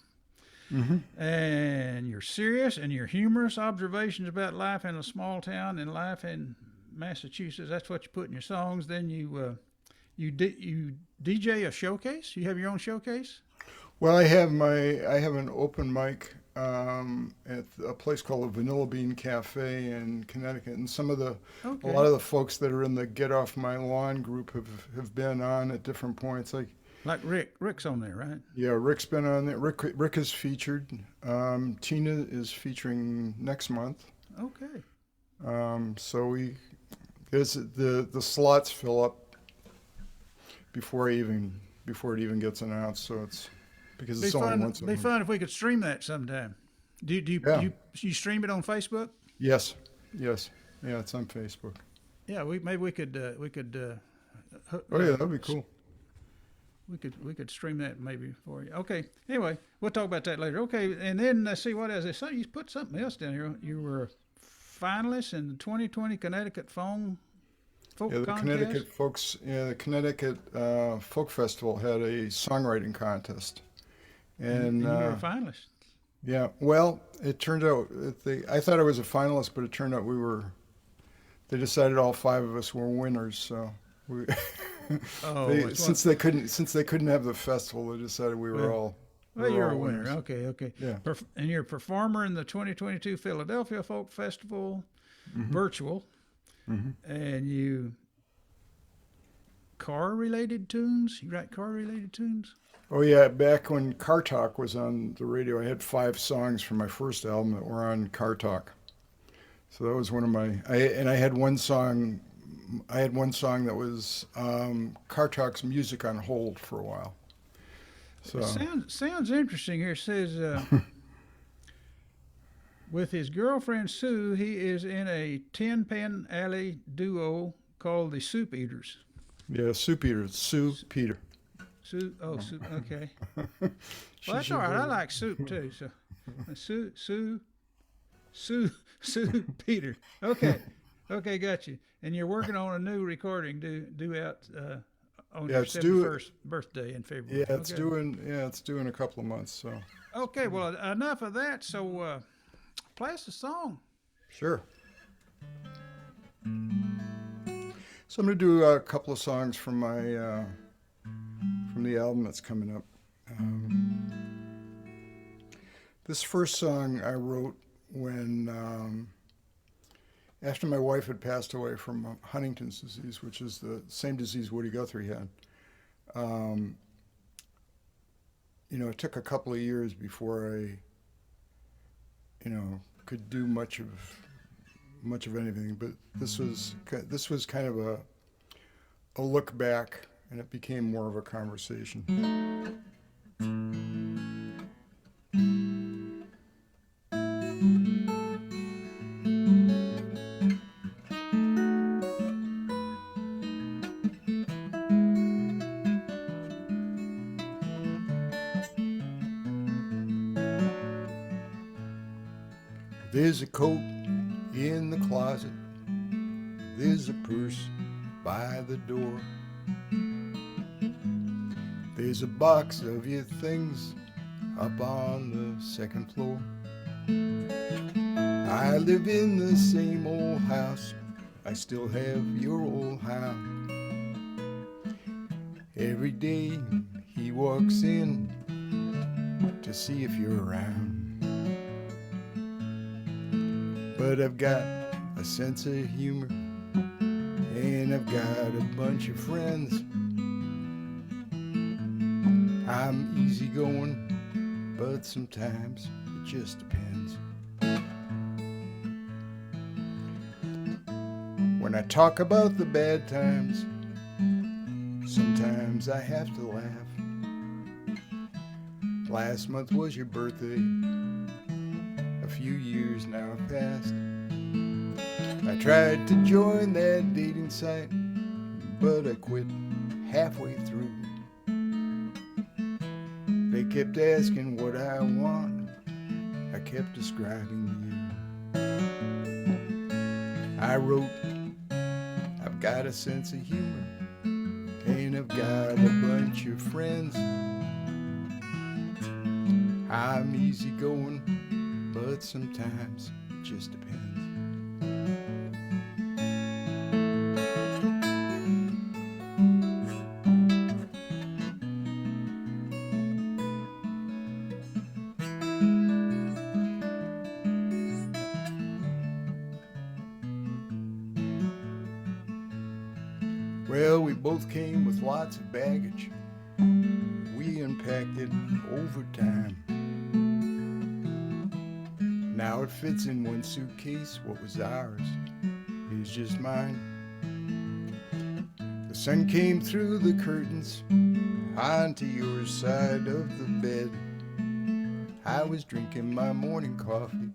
Mm-hmm. And you're serious and you're humorous observations about life in a small town and life in Massachusetts. That's what you put in your songs. Then you DJ a showcase. You have your own showcase. Well, I have an open mic at a place called the Vanilla Bean Cafe in Connecticut, and Okay. a lot of the folks that are in the Get Off My Lawn group have been on at different points. Like Like Rick's on there, right? Yeah, Rick's been on there. Rick is featured. Tina is featuring next month. Okay. So the slots fill up before it even gets announced. So it's because it's only once a Be month. fun if we could stream that sometime. Do Yeah. you stream it on Facebook? Yes. Yeah, it's on Facebook. Yeah, maybe we could Oh yeah, that'd be cool. we could stream that maybe for you. Okay. Anyway, we'll talk about that later. Okay, and then let's see what else. You put something else down here. You were finalist in the 2020 Connecticut Folk Yeah, the Contest. The Connecticut Folk Festival had a songwriting contest, and you were a finalist. yeah, well, it turned out I thought I was a finalist, but it turned out they decided all 5 of us were winners. So we, since they couldn't have the festival, they decided we were all. Well, we were you're a all winner. winners. Okay. Yeah. And you're a performer in the 2022 Philadelphia Folk Festival, virtual, and you car-related tunes. You write car-related tunes. Oh yeah, back when Car Talk was on the radio, I had 5 songs from my first album that were on Car Talk. So that was one of my. I had one song. I had one song that was Car Talk's music on hold for a while. So Sounds interesting here. It says, with his girlfriend Sue, he is in a Tin Pan Alley duo called the Soup Eaters. yeah, Sue Peter. Soup. Okay. Well, that's all right. I like soup too. So, Sue Peter. Okay, got you. And you're working on a new recording due out on your 71st birthday in February. Yeah, it's due in a couple of months. So Okay, well, enough of that. So, play us a song. sure. So I'm going to do a couple of songs from my from the album that's coming up. This first song I wrote when after my wife had passed away from Huntington's disease, which is the same disease Woody Guthrie had. It took a couple of years before I, could do much of anything. But this was kind of a look back, and it became more of a conversation. There's a coat in the closet, there's a purse by the door, there's a box of your things up on the second floor. I live in the same old house, I still have your old house. Every day he walks in to see if you're around. But I've got a sense of humor, and I've got a bunch of friends. I'm easygoing, but sometimes it just depends. When I talk about the bad times, sometimes I have to laugh. Last month was your birthday, a few years now have passed. I tried to join that dating site, but I quit halfway through. They kept asking what I want, I kept describing you. I wrote, I've got a sense of humor, and I've got a bunch of friends. I'm easygoing, but sometimes it just depends. Well, we both came with lots of baggage, we unpacked it over time. Now it fits in one suitcase. What was ours is just mine. The sun came through the curtains onto your side of the bed. I was drinking my morning coffee.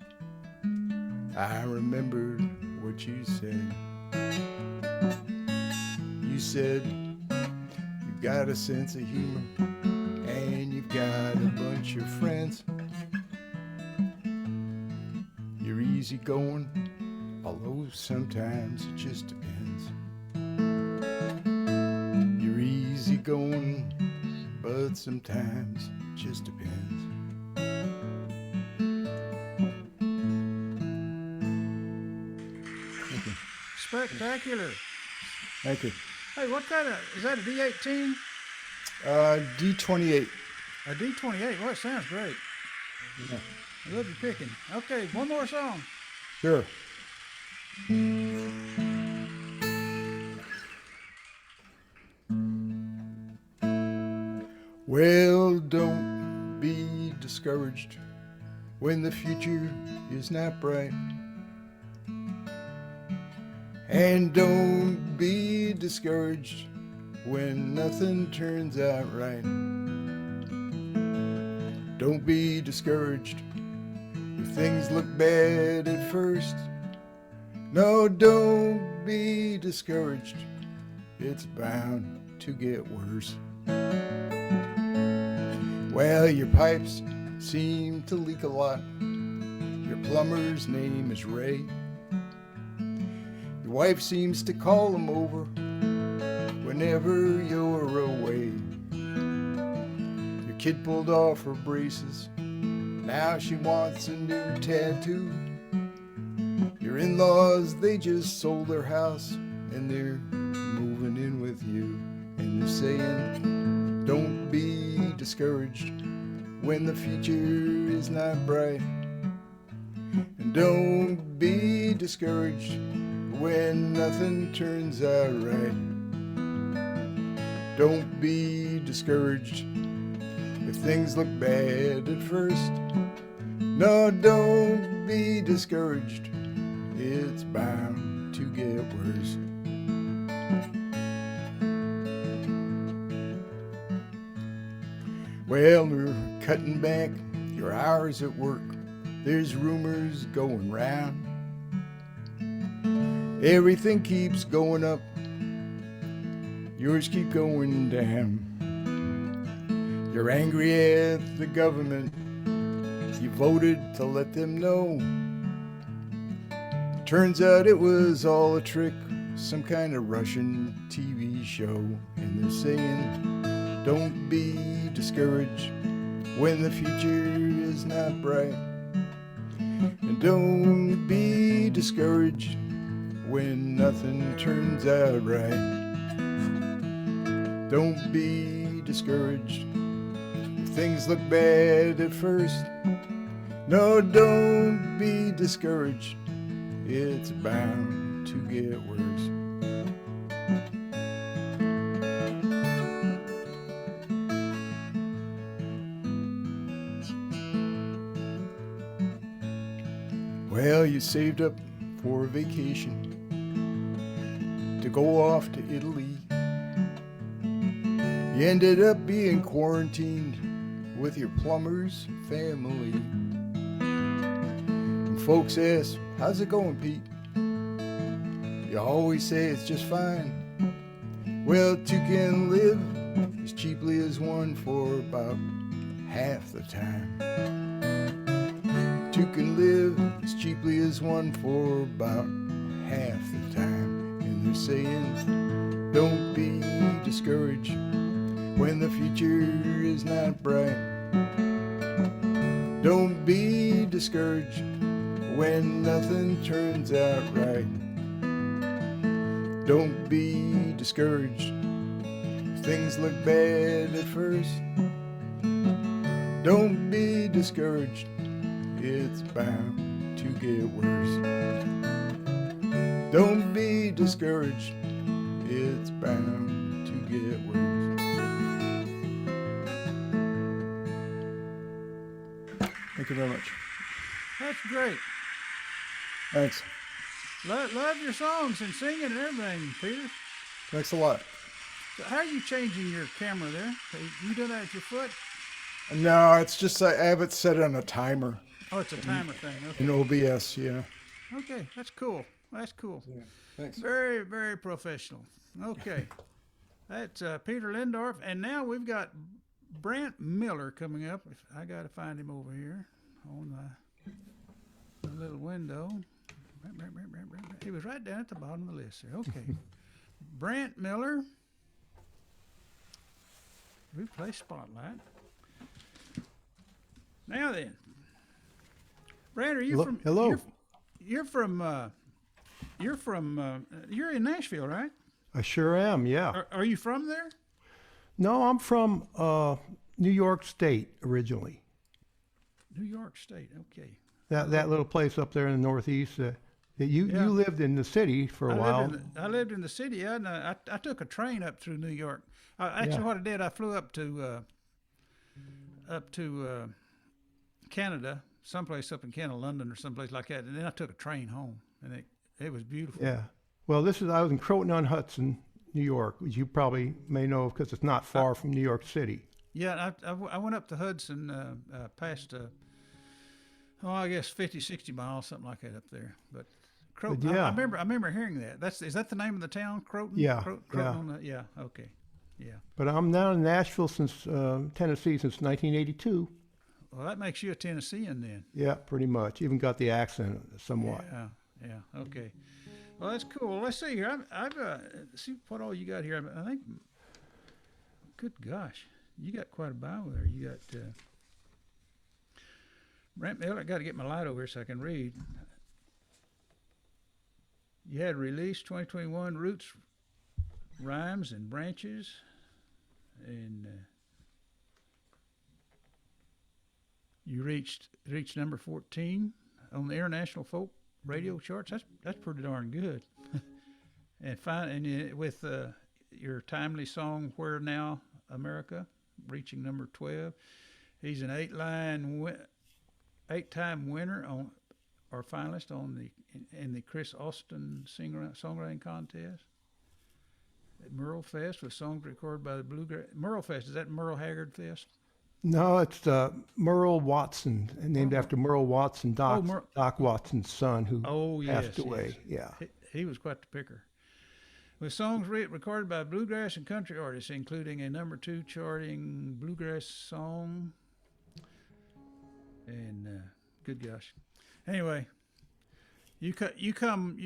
I remembered what you said. You said you got a sense of humor and you've got a bunch of friends. You're easy going, although sometimes it just depends. You're easy going, but sometimes it just depends. Thank you. Spectacular. Thank you. Hey, what kind of, is that a D18? D28. A D28? Well, it sounds great. Yeah. I love your picking. Okay, one more song. Sure. Well, don't be discouraged when the future is not bright. And don't be discouraged when nothing turns out right. Don't be discouraged if things look bad at first. No, don't be discouraged. It's bound to get worse. Well, your pipes seem to leak a lot. Your plumber's name is Ray. Your wife seems to call him over whenever you're away. Your kid pulled off her braces. Now she wants a new tattoo. Your in-laws, they just sold their house and they're moving in with you. And they're saying, don't be discouraged when the future is not bright. And don't be discouraged when nothing turns out right. Don't be discouraged if things look bad at first. No, don't be discouraged. It's bound to get worse. Well, we're cutting back your hours at work. There's rumors going round. Everything keeps going up. Yours keep going down. You're angry at the government. You voted to let them know. Turns out it was all a trick, some kind of Russian TV show. And they're saying, don't be discouraged when the future is not bright. And don't be discouraged when nothing turns out right. Don't be discouraged if things look bad at first. No, don't be discouraged. It's bound to get worse. Well, you saved up for a vacation to go off to Italy. You ended up being quarantined with your plumber's family. And folks ask, how's it going, Pete? You always say it's just fine. Well, two can live as cheaply as one for about half the time. Two can live as cheaply as one for about half the time. And they're saying, don't be discouraged when the future is not bright. Don't be discouraged when nothing turns out right. Don't be discouraged if things look bad at first. Don't be discouraged, it's bound to get worse. Don't be discouraged, it's bound to get worse. Thank you very much. That's great. Thanks. Love your songs and singing and everything, Peter. Thanks a lot. So how are you changing your camera there? You do that with your foot? No, it's just I have it set on a timer Oh, it's a timer thing. Okay. in OBS. Yeah. Okay, that's cool. That's cool. Thanks. Very, very professional. Okay. That's Peter Lehndorff. And now we've got Brant Miller coming up. I got to find him over here on the little window. He was right down at the bottom of the list there. Okay. Brant Miller. We play Spotlight. Now then. Brant, are you Hello- from... hello. You're in Nashville, right? I sure am, yeah. Are you from there? No, I'm from New York State originally. New York State, okay. That little place up there in the Northeast. You Yeah. lived in the city for a while. I lived in the city. Yeah, and I took a train up through New York. Actually, Yeah. what I did, I flew up to Canada, someplace up in Canada, London or someplace like that, and then I took a train home, and it was beautiful. Yeah. Well, I was in Croton-on-Hudson, New York, which you probably may know because it's not far from New York City. Yeah, I went up the Hudson past, I guess 50, 60 miles, something like that up there. But Croton, yeah. I remember hearing that. Is that the name of the town, Croton? Yeah, Croton, yeah, okay, yeah. But I'm down in Nashville Tennessee since 1982. Well, that makes you a Tennessean then. Yeah, pretty much. Even got the accent somewhat. Yeah, okay. Well, that's cool. Let's see here. I've see what all you got here. I think, good gosh, you got quite a bio there. You got Brant Miller. I got to get my light over here so I can read. You had released 2021 Roots, Rhymes, and Branches, and you reached number 14 on the International Folk Radio charts. That's pretty darn good. And with your timely song "Where Now, America," reaching number 12. He's an eight-time winner or finalist in the Chris Austin songwriting contest at Merle Fest with songs recorded by the Bluegrass. Merle Fest, is that Merle Haggard Fest? No, it's Merle Watson, named after Merle Watson, Doc Watson's son, who passed away. Yes. Yeah. He was quite the picker. With songs recorded by bluegrass and country artists, including a number 2 charting bluegrass song. And good gosh. Anyway, you come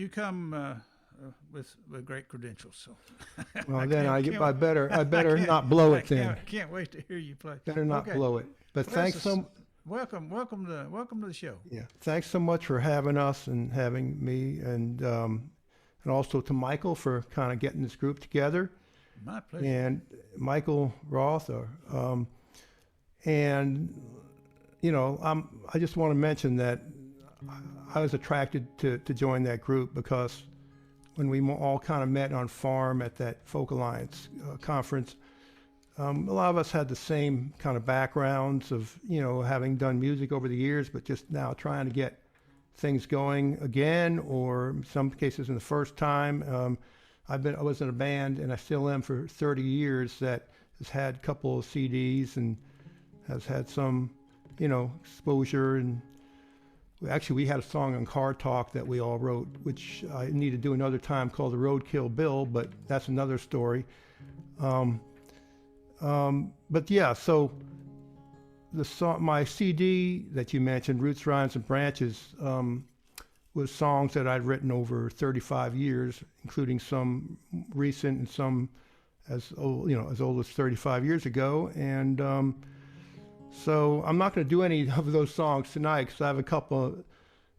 with great credentials. So. Well, then I better not blow it then. I can't wait to hear you play. Better not blow it. But Well, thanks welcome to the show. Yeah, thanks so much for having us and having me, and also to Michael for kind of getting this group together. My pleasure. And Michael Roth, and I just want to mention that I was attracted to join that group because when we all kind of met on Farm at that Folk Alliance conference, a lot of us had the same kind of backgrounds of, having done music over the years, but just now trying to get things going again, or in some cases in the first time. I was in a band, and I still am for 30 years, that has had a couple of CDs and has had some, exposure. And we had a song on Car Talk that we all wrote, which I need to do another time, called The Roadkill Bill, but that's another story. But yeah, so the song, my CD that you mentioned, Roots, Rhymes, and Branches, was songs that I'd written over 35 years, including some recent and some as old as 35 years ago. And so I'm not going to do any of those songs tonight because I have a couple of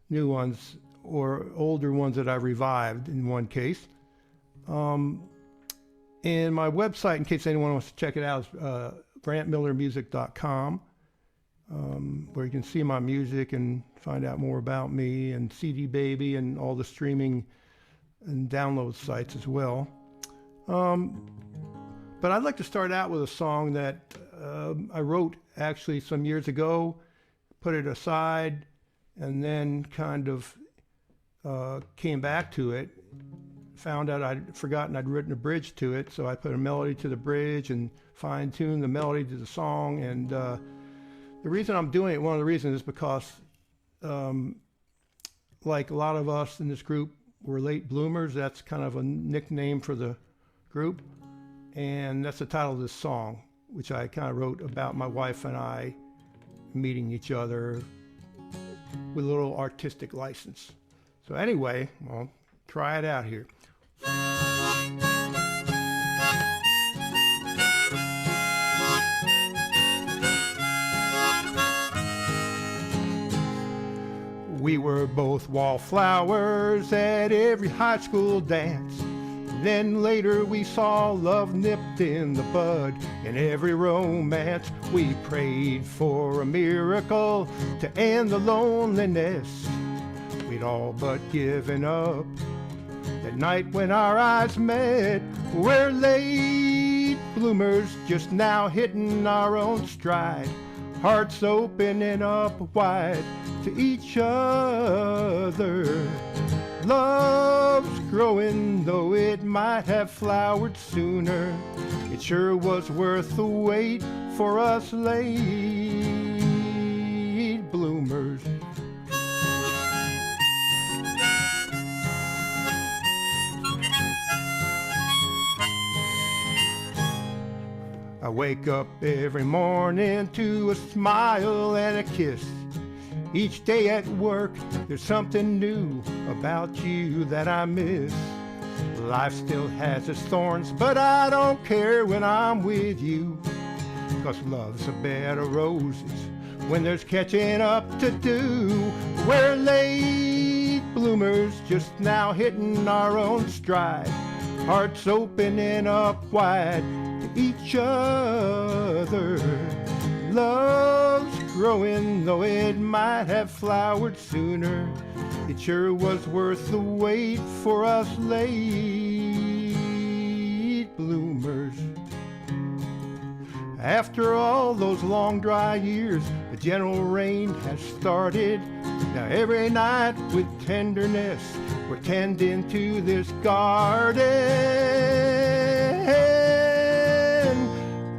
new ones or older ones that I revived in one case. And my website, in case anyone wants to check it out, is brantmillermusic.com, where you can see my music and find out more about me, and CD Baby and all the streaming and download sites as well. But I'd like to start out with a song that I wrote actually some years ago, put it aside, and then kind of came back to it. Found out I'd forgotten I'd written a bridge to it, so I put a melody to the bridge and fine-tuned the melody to the song. And the reason I'm doing it, one of the reasons is because, like a lot of us in this group, we're late bloomers. That's kind of a nickname for the group, and that's the title of this song, which I kind of wrote about my wife and I meeting each other with a little artistic license. So anyway, well, try it out here. We were both wallflowers at every high school dance. Then later we saw love nipped in the bud. In every romance we prayed for a miracle to end the loneliness. We'd all but given up. That night when our eyes met, we're late bloomers just now hitting our own stride. Hearts opening up wide to each other. Love's growing, though it might have flowered sooner. It sure was worth the wait for us late bloomers. I wake up every morning to a smile and a kiss. Each day at work, there's something new about you that I miss. Life still has its thorns, but I don't care when I'm with you. 'Cause love's a bed of roses when there's catching up to do. We're late bloomers just now hitting our own stride. Hearts opening up wide to each other. Love's growing, though it might have flowered sooner. It sure was worth the wait for us late bloomers. After all those long dry years, the gentle rain has started. Now every night with tenderness, we're tending to this garden.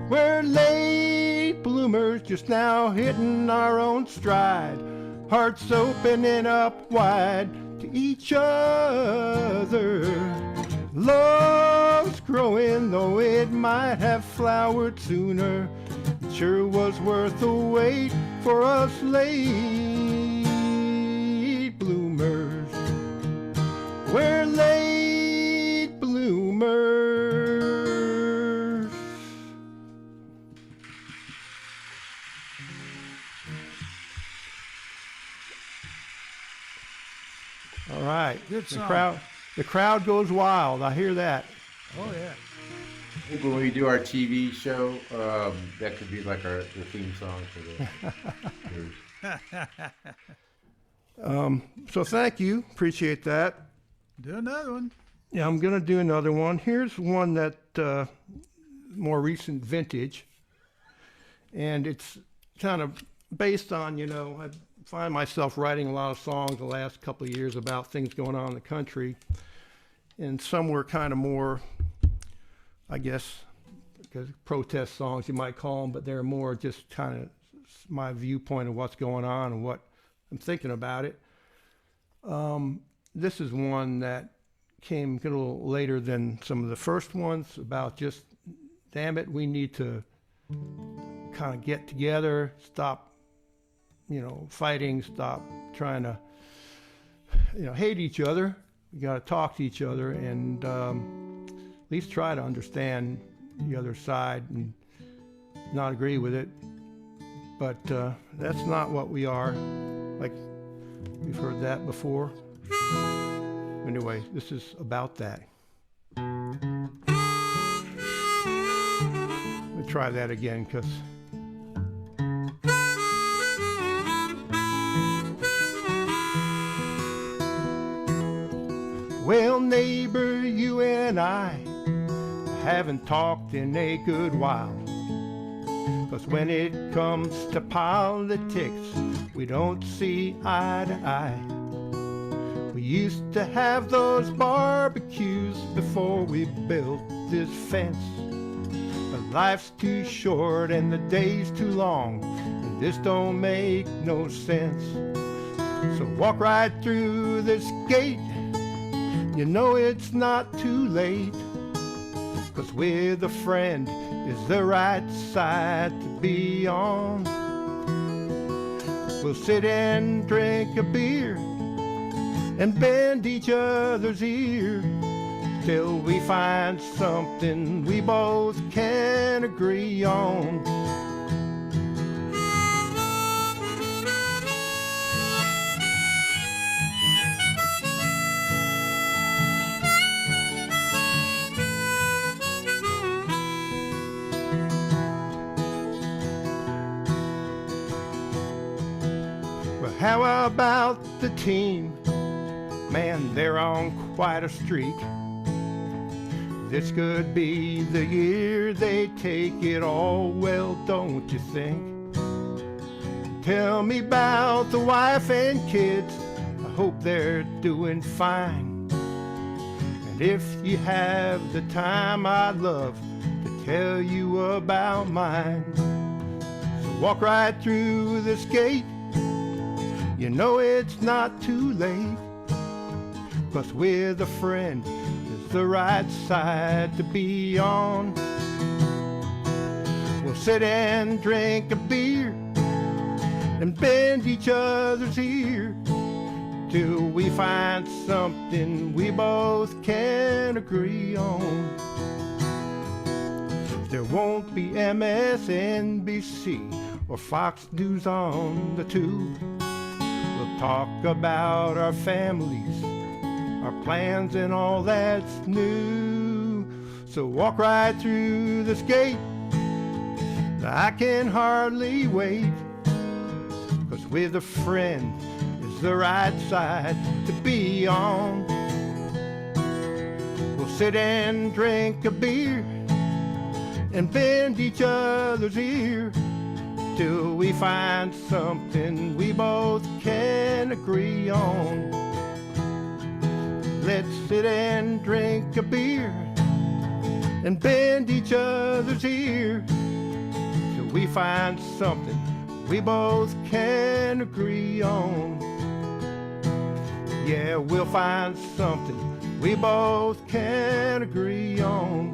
We're late bloomers just now hitting our own stride. Hearts opening up wide to each other. Love's growing, though it might have flowered sooner. It sure was worth the wait for us late bloomers. We're late bloomers. All right. Good song. The crowd goes wild. I hear that. Oh, yeah. I think when we do our TV show, that could be like the theme song for the So thank you. Appreciate that. Do another one. Yeah, I'm going to do another one. Here's one that more recent vintage. And it's kind of based on, I find myself writing a lot of songs the last couple of years about things going on in the country. And some were kind of more, I guess, protest songs you might call them, but they're more just kind of my viewpoint of what's going on and what I'm thinking about it. This is one that came a little later than some of the first ones about just, damn it, we need to kind of get together, stop fighting, stop trying to, hate each other. We got to talk to each other and at least try to understand the other side and not agree with it. But that's not what we are. Like, we've heard that before. Anyway, this is about that. We'll try that again because well, neighbor, you and I haven't talked in a good while. 'Cause when it comes to politics, we don't see eye to eye. We used to have those barbecues before we built this fence. But life's too short and the day's too long, and this don't make no sense. So walk right through this gate, you know it's not too late. 'Cause with a friend is the right side to be on. We'll sit and drink a beer and bend each other's ear till we find something we both can agree on. Well, how about the team? Man, they're on quite a streak. This could be the year they take it all, well, don't you think? Tell me about the wife and kids, I hope they're doing fine. And if you have the time, I'd love to tell you about mine. So walk right through this gate, you know it's not too late. 'Cause with a friend is the right side to be on. We'll sit and drink a beer and bend each other's ear till we find something we both can agree on. There won't be MSNBC or Fox News on the tube. We'll talk about our families, our plans and all that's new. So walk right through this gate, I can hardly wait. 'Cause with a friend is the right side to be on. We'll sit and drink a beer and bend each other's ear till we find something we both can agree on. Let's sit and drink a beer and bend each other's ear till we find something we both can agree on. Yeah, we'll find something we both can agree on.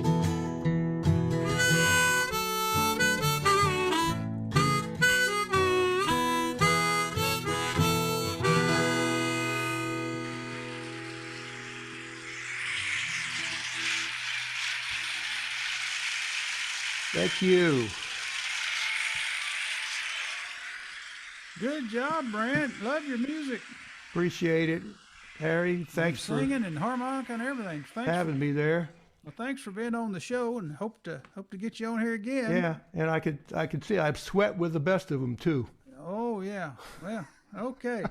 Thank you. Good job, Brant. Love your music. Appreciate it. Harry, thanks for Singing and harmonica and everything. Thanks having me there. Well, thanks for being on the show, and hope to get you on here again. Yeah, and I could see I sweat with the best of them too. Oh yeah. Well, okay.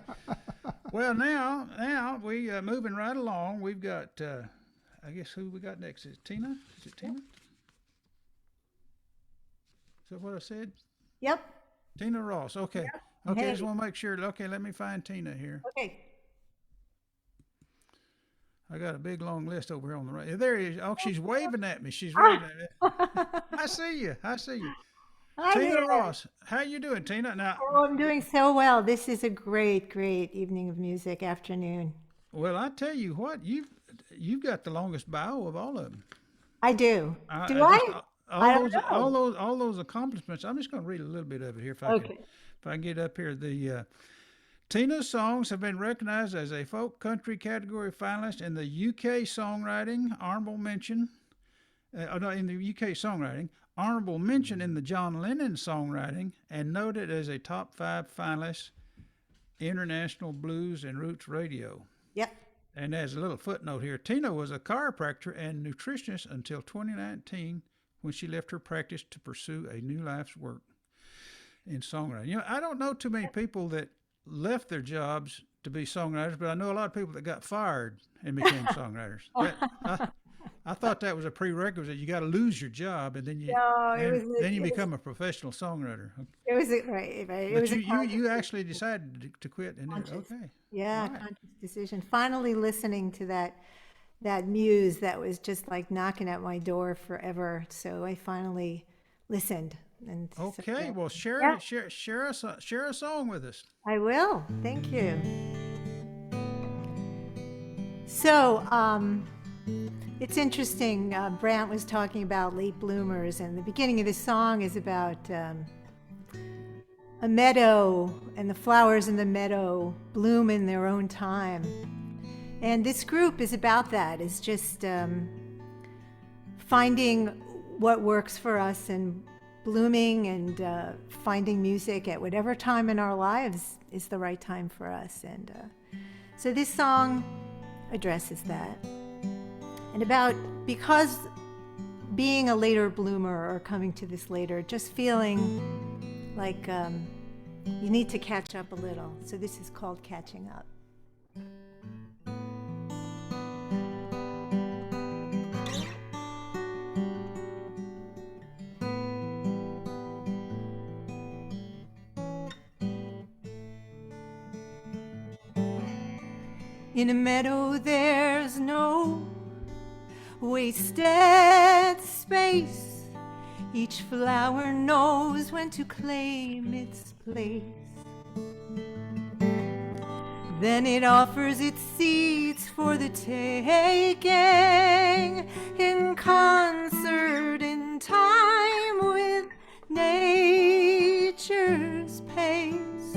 Well, now we moving right along. We've got I guess who we got next is Tina. Is it Tina? Is that what I said? Yep. Tina Ross. Okay. Yep. Okay. Hey. Just want to make sure. Okay. Let me find Tina here. Okay. I got a big long list over here on the right. There he is. Oh, she's waving at me. She's waving at me. I see you. I see you. Hi Tina there. Ross. How you doing, Tina? Now, Oh, I'm doing so well. This is a great evening of music afternoon. well, I tell you what, you've got the longest bio of all of them. I do. I Do I? just- I don't know. all those accomplishments. I'm just going to read a little bit of it here if I can. Okay. If I can get up here. The Tina's songs have been recognized as a folk country category finalist in the UK songwriting honorable mention. In the UK songwriting, honorable mention in the John Lennon songwriting, and noted as a top 5 finalist, International Blues and Roots Radio. Yep. And as a little footnote here, Tina was a chiropractor and nutritionist until 2019 when she left her practice to pursue a new life's work in songwriting. You know, I don't know too many people that left their jobs to be songwriters, but I know a lot of people that got fired and became songwriters. I thought that was a prerequisite. You got to lose your job, and then you No, it then, was then you it was become a professional songwriter. it was a, right, right. It But was a you actually decided to quit, and conscious, okay, yeah, All right. conscious decision. Finally listening to that muse that was just like knocking at my door forever. So I finally listened. And so, Okay, well, Yeah. share a song with us. I will. Thank you. So, it's interesting. Brant was talking about late bloomers, and the beginning of the song is about a meadow, and the flowers in the meadow bloom in their own time. And this group is about that. It's just finding what works for us and blooming and finding music at whatever time in our lives is the right time for us. And so this song addresses that. And because being a later bloomer or coming to this later, just feeling like you need to catch up a little. So this is called Catching Up. In a meadow there's no wasted space. Each flower knows when to claim its place. Then it offers its seeds for the taking, in concert, in time with nature's pace.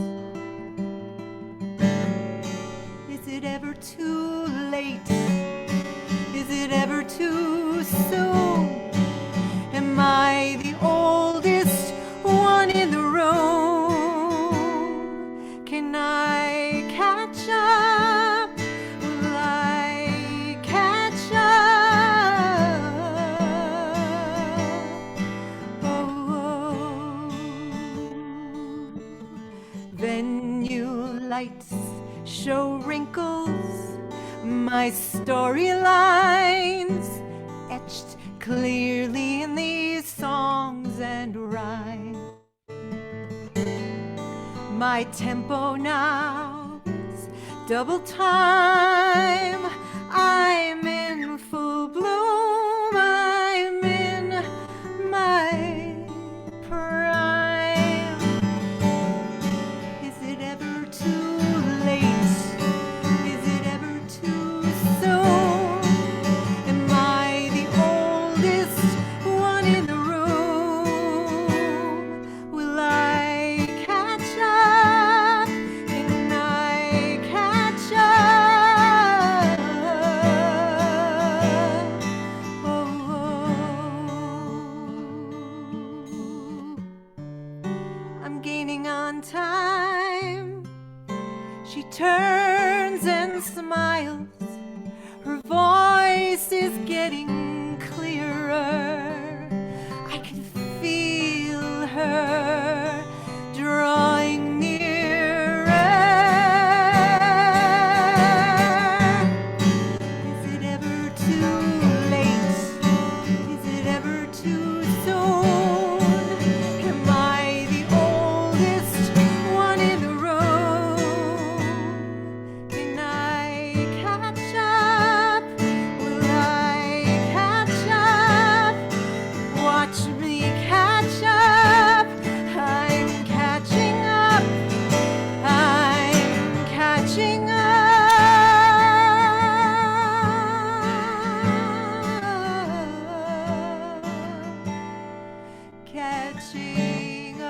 Is it ever too late? Is it ever too soon? Am I the oldest one in the room? Can I catch up? Will I catch up? Oh, venue lights show wrinkles, my storylines etched clearly in these songs and rhymes. My tempo now is double time. I'm in full bloom. I'm in my prime. Is it ever too late? Is it ever too soon? Am I the oldest one in the room? Will I catch up? Can I catch up? Oh, I'm gaining on time. She turns and smiles. Her voice is getting clearer. I can feel her drawing nearer. Is it ever too late? Is it ever too soon? Am I the oldest one in the room? Can I catch up? Will I catch up? Watch me catch up. I'm catching up. I'm catching up. Catching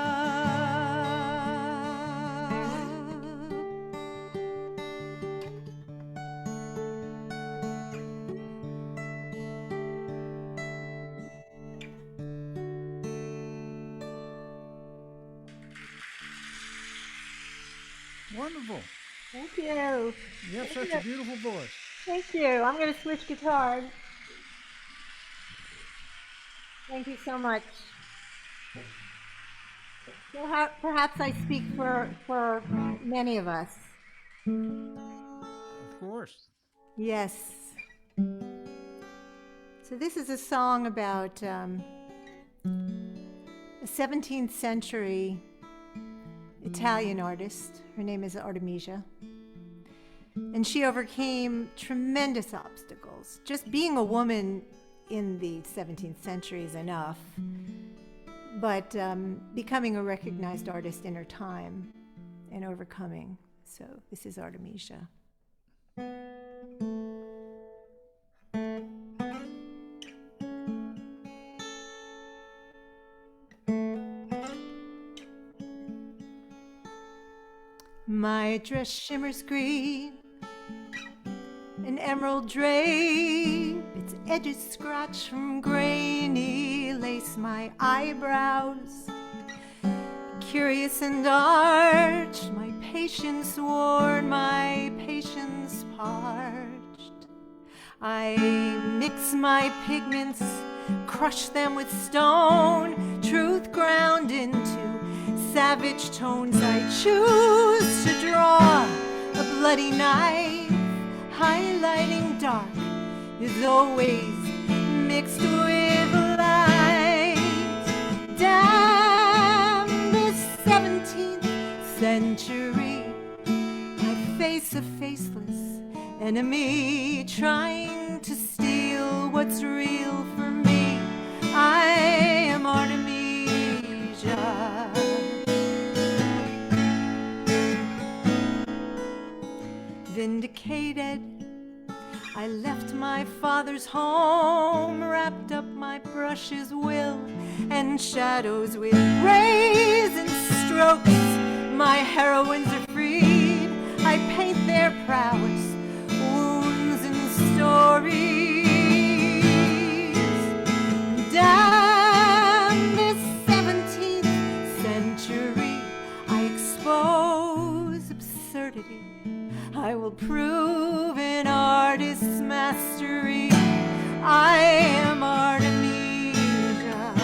Wonderful. Thank you. You have such a beautiful voice. Thank you. I'm going to switch guitars. Thank you so much. Perhaps I speak for many of us. Of course. Yes. So this is a song about a 17th century Italian artist. Her name is Artemisia. And she overcame tremendous obstacles. Just being a woman in the 17th century is enough, but becoming a recognized artist in her time and overcoming. So this is Artemisia. My dress shimmers green, an emerald drape, its edges scratch from grainy lace. My eyebrows, curious and arched, my patience worn, my patience parched. I mix my pigments, crush them with stone, truth ground into savage tones. I choose to draw a bloody knife, highlighting dark is always mixed with light. Damn the 17th century, I face a faceless enemy trying to steal what's real for me. I am Artemisia. Vindicated, I left my father's home, wrapped up my brushes, will and shadows with rays and strokes. My heroines are freed, I paint their prowess, wounds and stories. Damn this 17th century, I expose absurdity, I will prove an artist's mastery. I am Artemisia.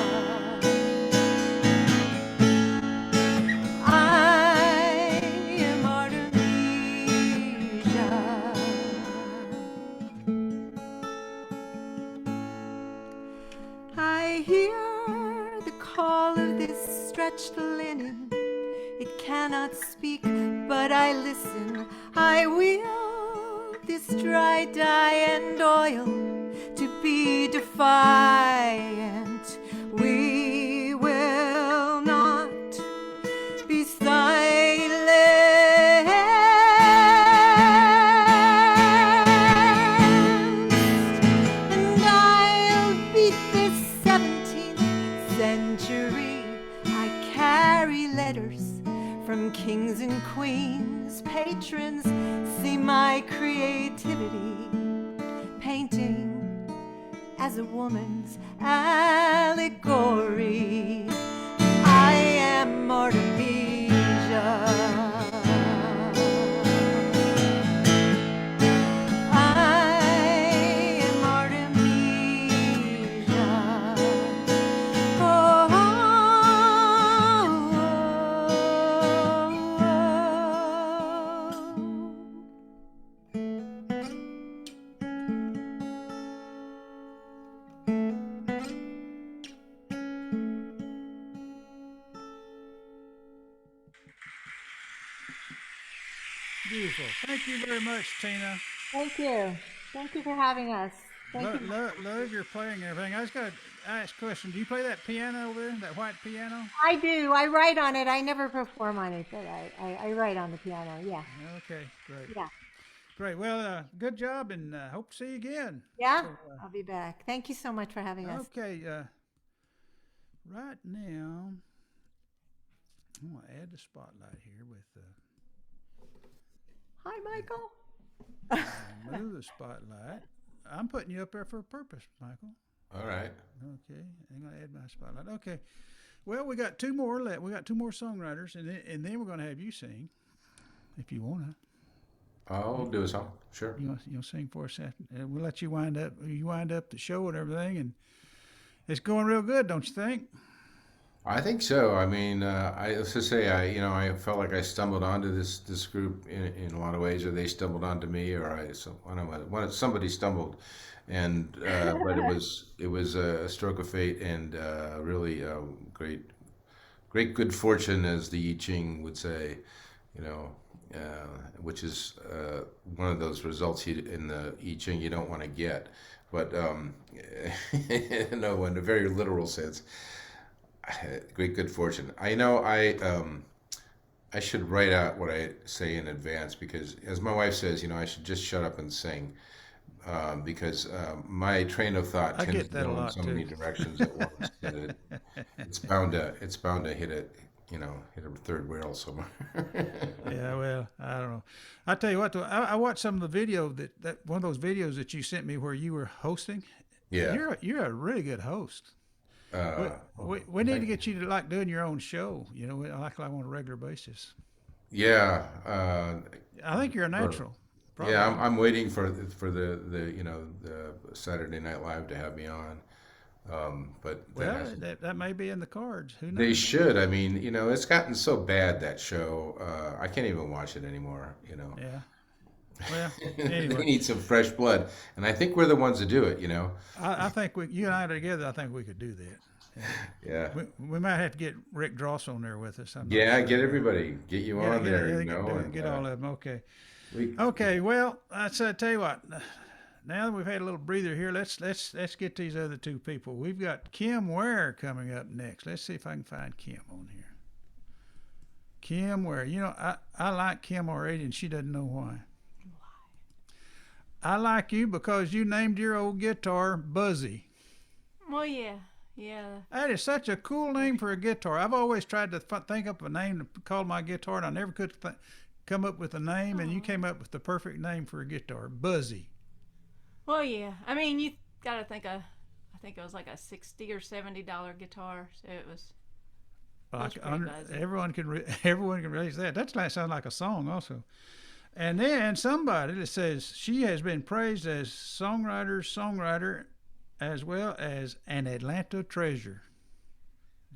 I am Artemisia. I hear the call of this stretched linen. It cannot speak, but I listen. I wield this dry dye and oil to be defiant. We will not be silent, and I'll beat this 17th century. I carry letters from kings and queens, patrons see my creativity, painting as a woman's allegory. I am Artemisia. Beautiful. Thank you very much, Tina. Thank you. Thank you for having us. Thank you. Love your playing and everything. I just got to ask a question. Do you play that piano over there, that white piano? I do. I write on it. I never perform on it, but I write on the piano. Yeah. Okay, great. Yeah. Great. Well, good job, and hope to see you again. Yeah. So, I'll be back. Thank you so much for having us. okay. Right now, I'm going to add the spotlight here with Hi, Michael. move the spotlight. I'm putting you up there for a purpose, Michael. All right. Okay, I'm gonna add my spotlight. Okay, well, we got two more. We got two more songwriters, and then we're gonna have you sing, if you wanna. I'll do a song. Sure. You'll sing for us. We'll let you wind up. You wind up the show and everything, and it's going real good, don't you think? I think so. I mean, I was to say, I felt like I stumbled onto this group in a lot of ways, or they stumbled onto me, or somebody stumbled, and but it was a stroke of fate, and really great good fortune, as the I Ching would say, you know, which is one of those results in the I Ching you don't want to get, but no, in a very literal sense. Great good fortune. I know I should write out what I say in advance, because, as my wife says, I should just shut up and sing, because my train of thought I tends get to that a go in lot so too. many directions at once that it's bound to hit it, hit a third wheel somewhere. Yeah, well, I don't know. I tell you what, though, I watched some of the video that one of those videos that you sent me where you were hosting. Yeah. You're a really good host. We, Well, we need to get you to like doing your own show, like on a regular basis. yeah. I think you're a For, natural, yeah, probably. I'm waiting for the Saturday Night Live to have me on. But that Well, hasn't. that may be in the cards. Who They knows? should. I mean, it's gotten so bad, that show. I can't even watch it anymore. Yeah. Well, They anyway, need some fresh blood, and I think we're the ones to do it. I think you and I together, I think we could do that. And Yeah, we might have to get Rick Dross on there with us. I'm not yeah. sure. Get everybody, get you Get on get there, yeah, get, and get all of them. Okay. we. Okay. Well, I said, tell you what. Now that we've had a little breather here, let's get these other two people. We've got Kim Ware coming up next. Let's see if I can find Kim on here. Kim Ware. I like Kim already, and she doesn't know why. I like you because you named your old guitar Buzzy. Well, yeah, yeah. That is such a cool name for a guitar. I've always tried to think up a name to call my guitar, and I never could come up with a name, and you came up with the perfect name for a guitar, Buzzy. Well, yeah. I mean, you got to think I think it was like a $60 or $70 guitar, so it was Like pretty buzzy. everyone can raise that. That sounds like a song also. And then somebody that says she has been praised as songwriter, as well as an Atlanta treasure.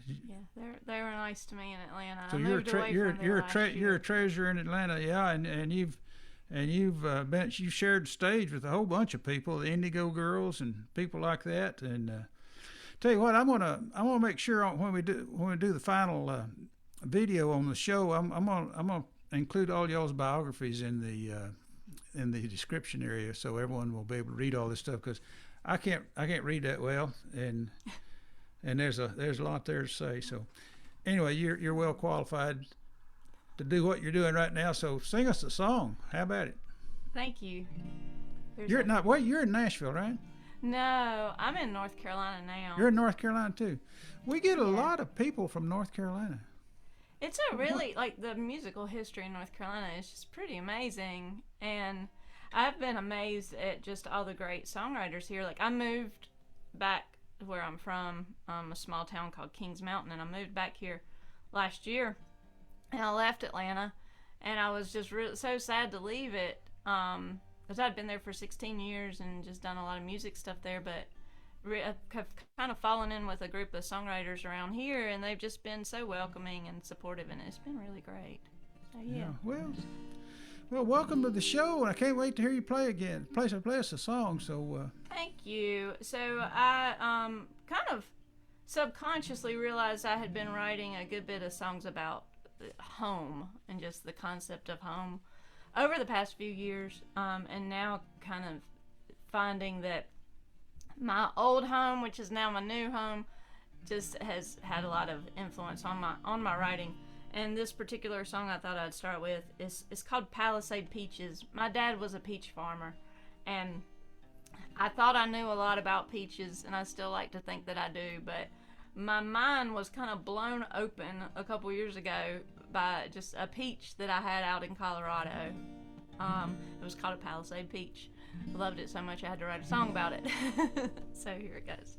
Yeah, they were nice to me in Atlanta. So I moved away from there last you're a year. treasure in Atlanta, yeah, and you shared stage with a whole bunch of people, the Indigo Girls and people like that. And tell you what, I want to make sure when we do the final video on the show, I'm gonna include all y'all's biographies in the description area, so everyone will be able to read all this stuff, because I can't read that well, and there's a lot there to say. So anyway, you're well qualified to do what you're doing right now. So sing us a song. How about it? Thank you. You're in Nashville, right? No, I'm in North Carolina now. You're in North Carolina too. We get a lot of people from North Carolina. It's a really, like, the musical history in North Carolina is just pretty amazing. And I've been amazed at just all the great songwriters here. Like, I moved back where I'm from, a small town called Kings Mountain, and I moved back here last year. And I left Atlanta, and I was just so sad to leave it, because I'd been there for 16 years and just done a lot of music stuff there. But I've kind of fallen in with a group of songwriters around here, and they've just been so welcoming and supportive, and it's been really great. So yeah. Well, welcome to the show, and I can't wait to hear you play again. Play us a song. So Thank you. So I kind of subconsciously realized I had been writing a good bit of songs about home and just the concept of home over the past few years, and now kind of finding that my old home, which is now my new home, just has had a lot of influence on my writing. And this particular song I thought I'd start with is called Palisade Peaches. My dad was a peach farmer, and I thought I knew a lot about peaches, and I still like to think that I do, but my mind was kind of blown open a couple years ago by just a peach that I had out in Colorado. It was called a Palisade Peach. I loved it so much I had to write a song about it. So here it goes.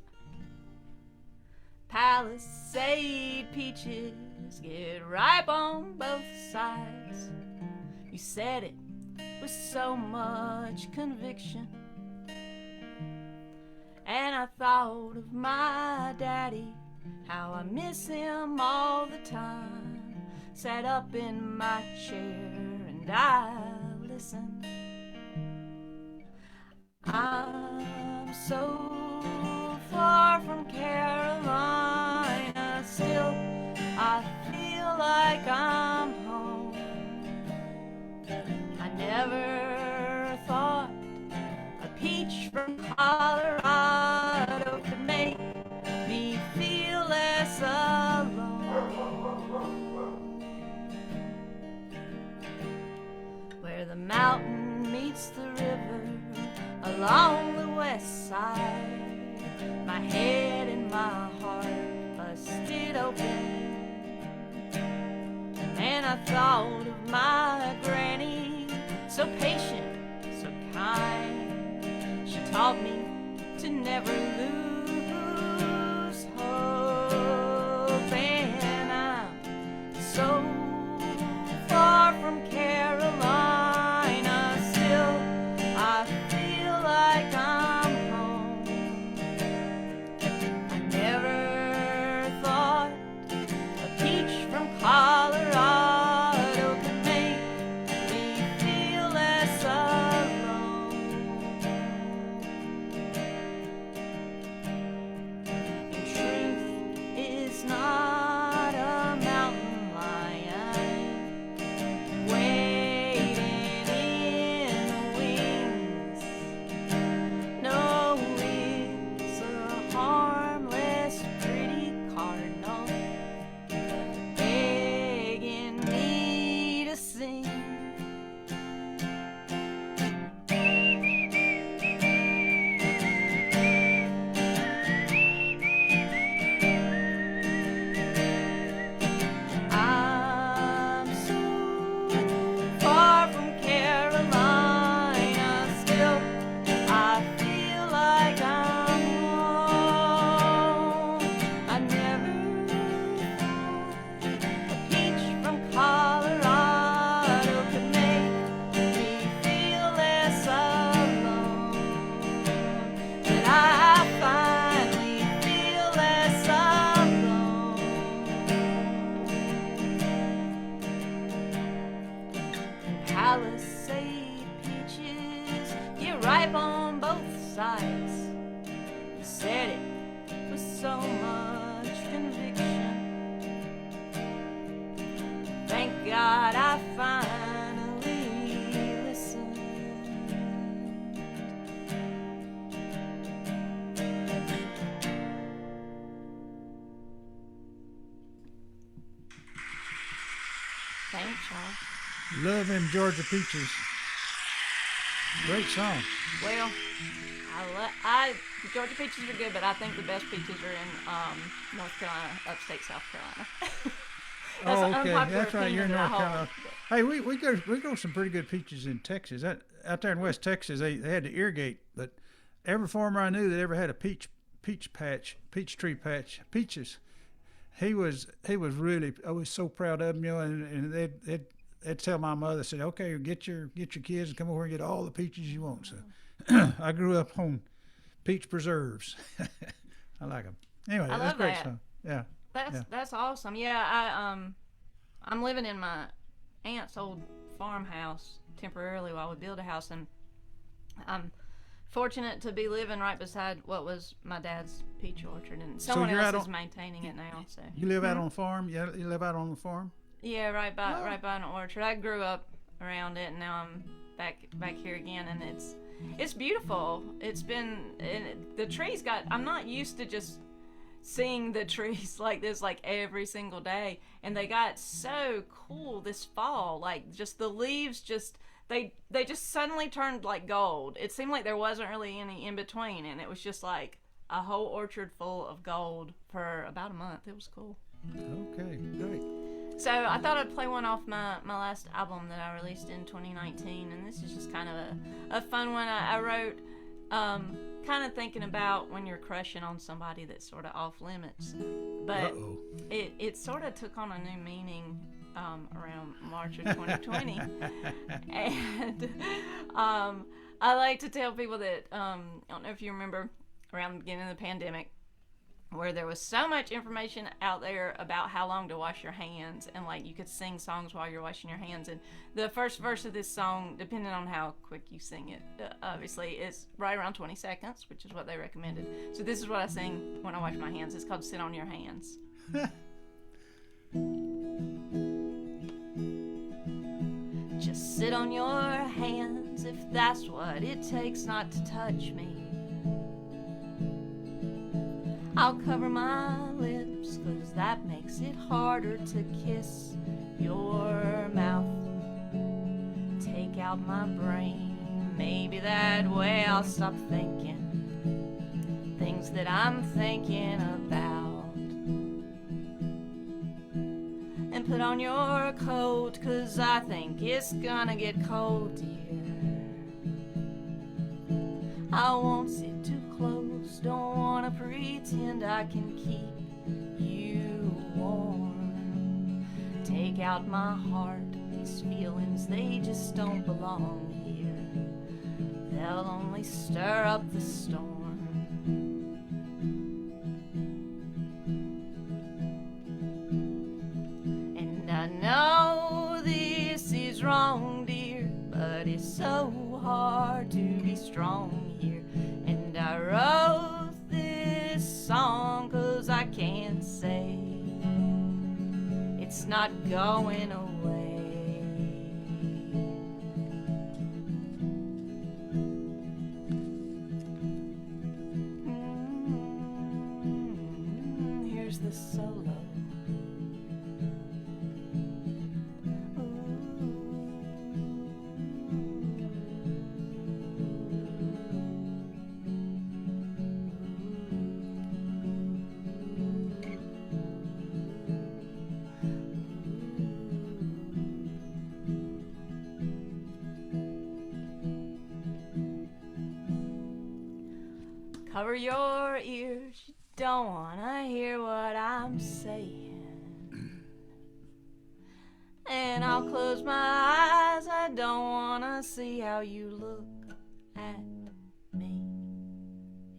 Palisade peaches get ripe on both sides. You said it with so much conviction, and I thought of my daddy how I miss him all the time. Sat up in my chair and I listened. I'm so far from Carolina, still I feel like I'm home. I never thought a peach from Colorado could make me feel less alone. Where the mountain meets the river along the west side, my head and my heart busted open. And I thought of my granny, so patient, so kind. She taught me to never lose hope. And I'm so far from Carolina, still I feel like I'm home. I never thought a peach from Colorado could make me feel less alone. And truth is not a mountain lion waiting in the wings. No, it's a harmless, pretty cardinal begging me to sing. I'm so far from Carolina, still I feel like I'm home. I never thought a peach from Colorado could make me feel less alone. But I finally feel less alone. Palisade peaches get ripe on both sides. You said it with so much conviction. Thank God I finally listened. Thanks, y'all. Love them Georgia peaches. Great song. Well, I the Georgia peaches are good, but I think the best peaches are in North Carolina, upstate South Carolina. That's an unpopular That's right. You're in opinion that I North hold. Carolina. Hey, we grow some pretty good peaches in Texas. Out there in West Texas, they had to irrigate, but every farmer I knew that ever had a peach tree patch, peaches, he was really, I was so proud of him, you know, and they'd tell my mother, said, okay, get your kids and come over and get all the peaches you want. So I grew up on peach preserves. I like them. Anyway, I that's love great that. song. Yeah. That's awesome. Yeah, I'm living in my aunt's old farmhouse temporarily while we build a house, and I'm fortunate to be living right beside what was my dad's peach orchard, and someone you're else out is on- maintaining it now. So You live out on the farm? Yeah, you live out on the farm? yeah, right by an orchard. I grew up around it, and now I'm back here again, and it's beautiful. It's been, and the trees got. I'm not used to just seeing the trees like this like every single day, and they got so cool this fall. Like just the leaves just they just suddenly turned like gold. It seemed like there wasn't really any in between, and it was just like a whole orchard full of gold for about a month. It was cool. Okay, great. So I thought I'd play one off my last album that I released in 2019, and this is just kind of a fun one I wrote, kind of thinking about when you're crushing on somebody that's sort of off limits, but it sort of took on a new meaning around March of 2020, and I like to tell people that I don't know if you remember around the beginning of the pandemic, where there was so much information out there about how long to wash your hands, and like you could sing songs while you're washing your hands. And the first verse of this song, depending on how quick you sing it, obviously is right around 20 seconds, which is what they recommended. So this is what I sing when I wash my hands. It's called Sit on Your Hands. Just sit on your hands if that's what it takes not to touch me. I'll cover my lips, 'cause that makes it harder to kiss your mouth. Take out my brain, maybe that way I'll stop thinking things that I'm thinking about. And put on your coat, 'cause I think it's gonna get cold, dear. I won't sit too close, don't wanna pretend I can keep you warm. Take out my heart, these feelings, they just don't belong here. They'll only stir up the storm. And I know this is wrong, dear, but it's so hard to be strong here. And I wrote this song 'cause I can't say it's not going away. Here's the solo. Cover your ears, you don't wanna hear what I'm saying. And I'll close my eyes, I don't wanna see how you look at me.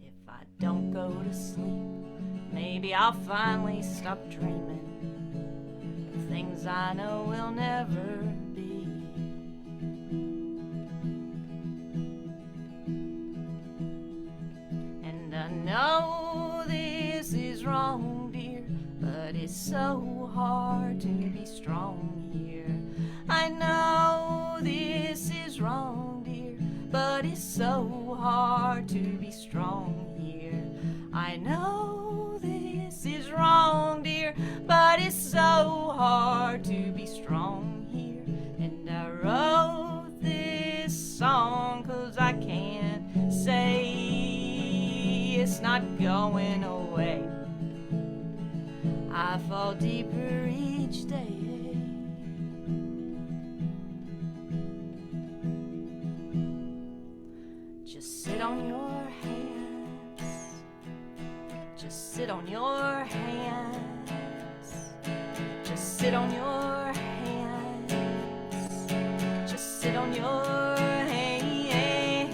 If I don't go to sleep, maybe I'll finally stop dreaming of things I know will never be. I know this is wrong, dear, but it's so hard to be strong here. I know this is wrong, dear, but it's so hard to be strong here. I know this is wrong, dear, but it's so hard to be strong here. And I wrote this song 'cause I can't say it's not going away. I fall deeper each day. Just sit on your hands. Just sit on your hands. Just sit on your hands. Just sit on your hands.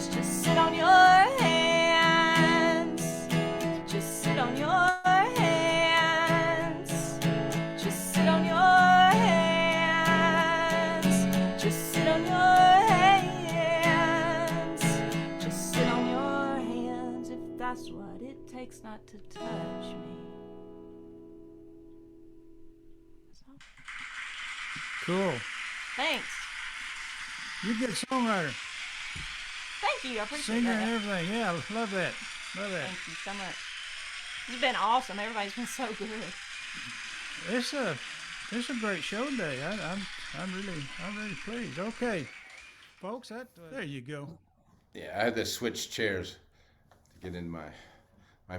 Just sit on your hands. Just sit on your hands. Just sit on your hands. Just sit on your hands. Just sit on your hands if that's what it takes not to touch me. Cool. Thanks. You're a good songwriter. Thank you. I appreciate Singer that. and everything. Yeah, love that. Love that. Thank you so much. It's been awesome. Everybody's been so good. It's a great show today. I'm really pleased. Okay, folks, there you go. Yeah, I had to switch chairs to get in my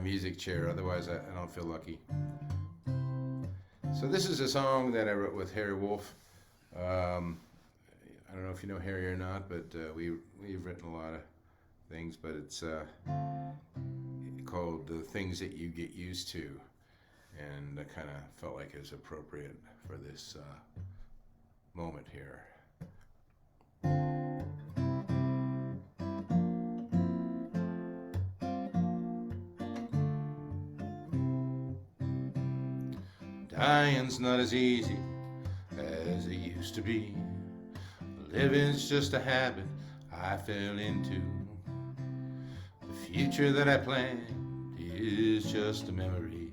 music chair. Otherwise, I don't feel lucky. So this is a song that I wrote with Harry Wolf. I don't know if you know Harry or not, but we've written a lot of things. But it's called "The Things That You Get Used To," and I kind of felt like it was appropriate for this moment here. Dying's not as easy as it used to be. Living's just a habit I fell into. The future that I planned is just a memory.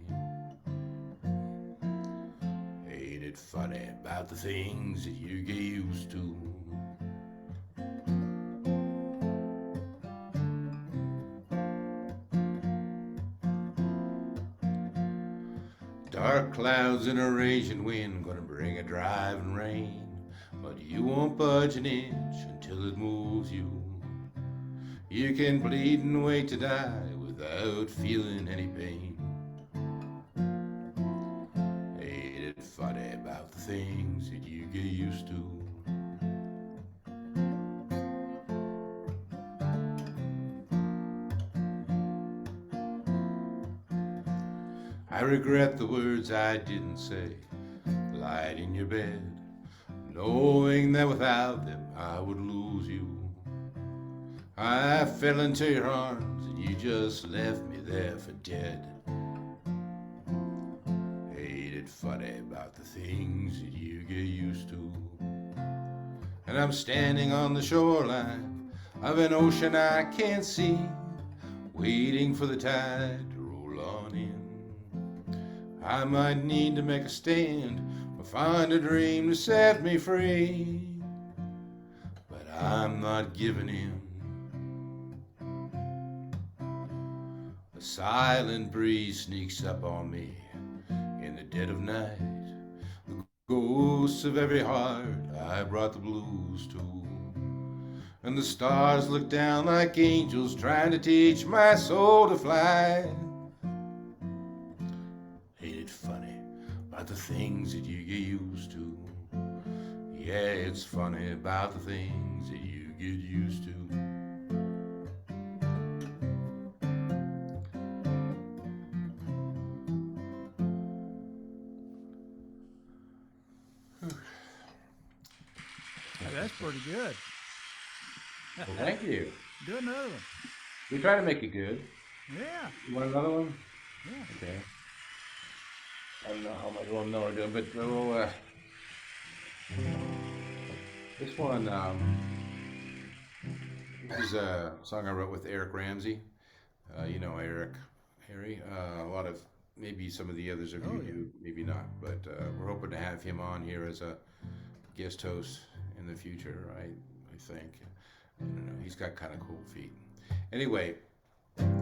Ain't it funny about the things that you get used to? Dark clouds and a raging wind gonna bring a driving rain, but you won't budge an inch until it moves you. You can bleed and wait to die without feeling any pain. Ain't it funny about the things that you get used to? I regret the words I didn't say, lied in your bed, knowing that without them I would lose you. I fell into your arms and you just left me there for dead. Ain't it funny about the things that you get used to? And I'm standing on the shoreline of an ocean I can't see, waiting for the tide to roll on in. I might need to make a stand or find a dream to set me free, but I'm not giving in. A silent breeze sneaks up on me in the dead of night, the ghosts of every heart I brought the blues to, and the stars look down like angels trying to teach my soul to fly. Ain't it funny about the things that you get used to? Yeah, it's funny about the things that you get used to. That's pretty good. Well, thank you. Do another one. We try to make it good. Yeah. You want another one? Yeah. Okay. I don't know how much we'll know we're doing, but we'll, this one, this is a song I wrote with Eric Ramsey. You know Eric, Harry. A lot of, maybe some of the others of you do, maybe not, but we're hoping to have him on here as a guest host in the future, right? I think. I don't know. He's got kind of cool feet. Anyway,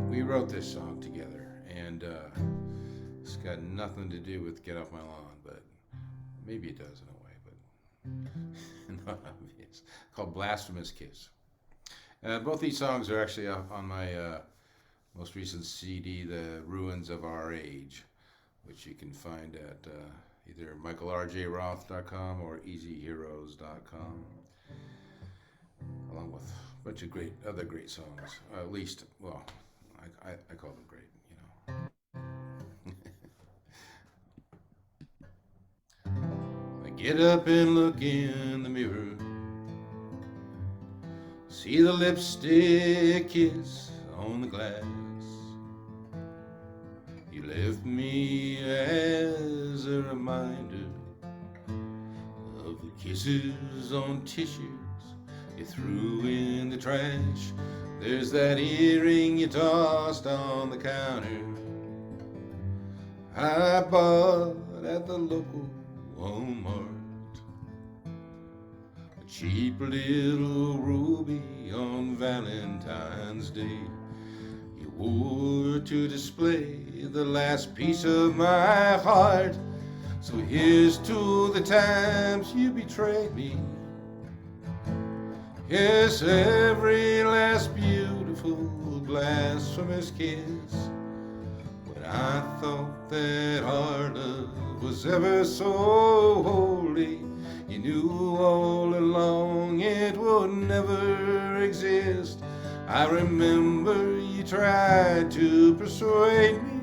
we wrote this song together, and it's got nothing to do with Get Off My Lawn, but maybe it does in a way, but not obvious. Called Blasphemous Kiss. Both these songs are actually on my most recent CD, The Ruins of Our Age, which you can find at either michaelrjroth.com or easyheroes.com, along with a bunch of other great songs. At least, well, I call them great, you know. I get up and look in the mirror, see the lipstick kiss on the glass. You left me as a reminder of the kisses on tissues you threw in the trash. There's that earring you tossed on the counter I bought at the local Walmart. A cheap little ruby on Valentine's Day you wore to display the last piece of my heart. So here's to the times you betrayed me. Yes, every last beautiful blasphemous kiss. When I thought that our love was ever so holy, you knew all along it would never exist. I remember you tried to persuade me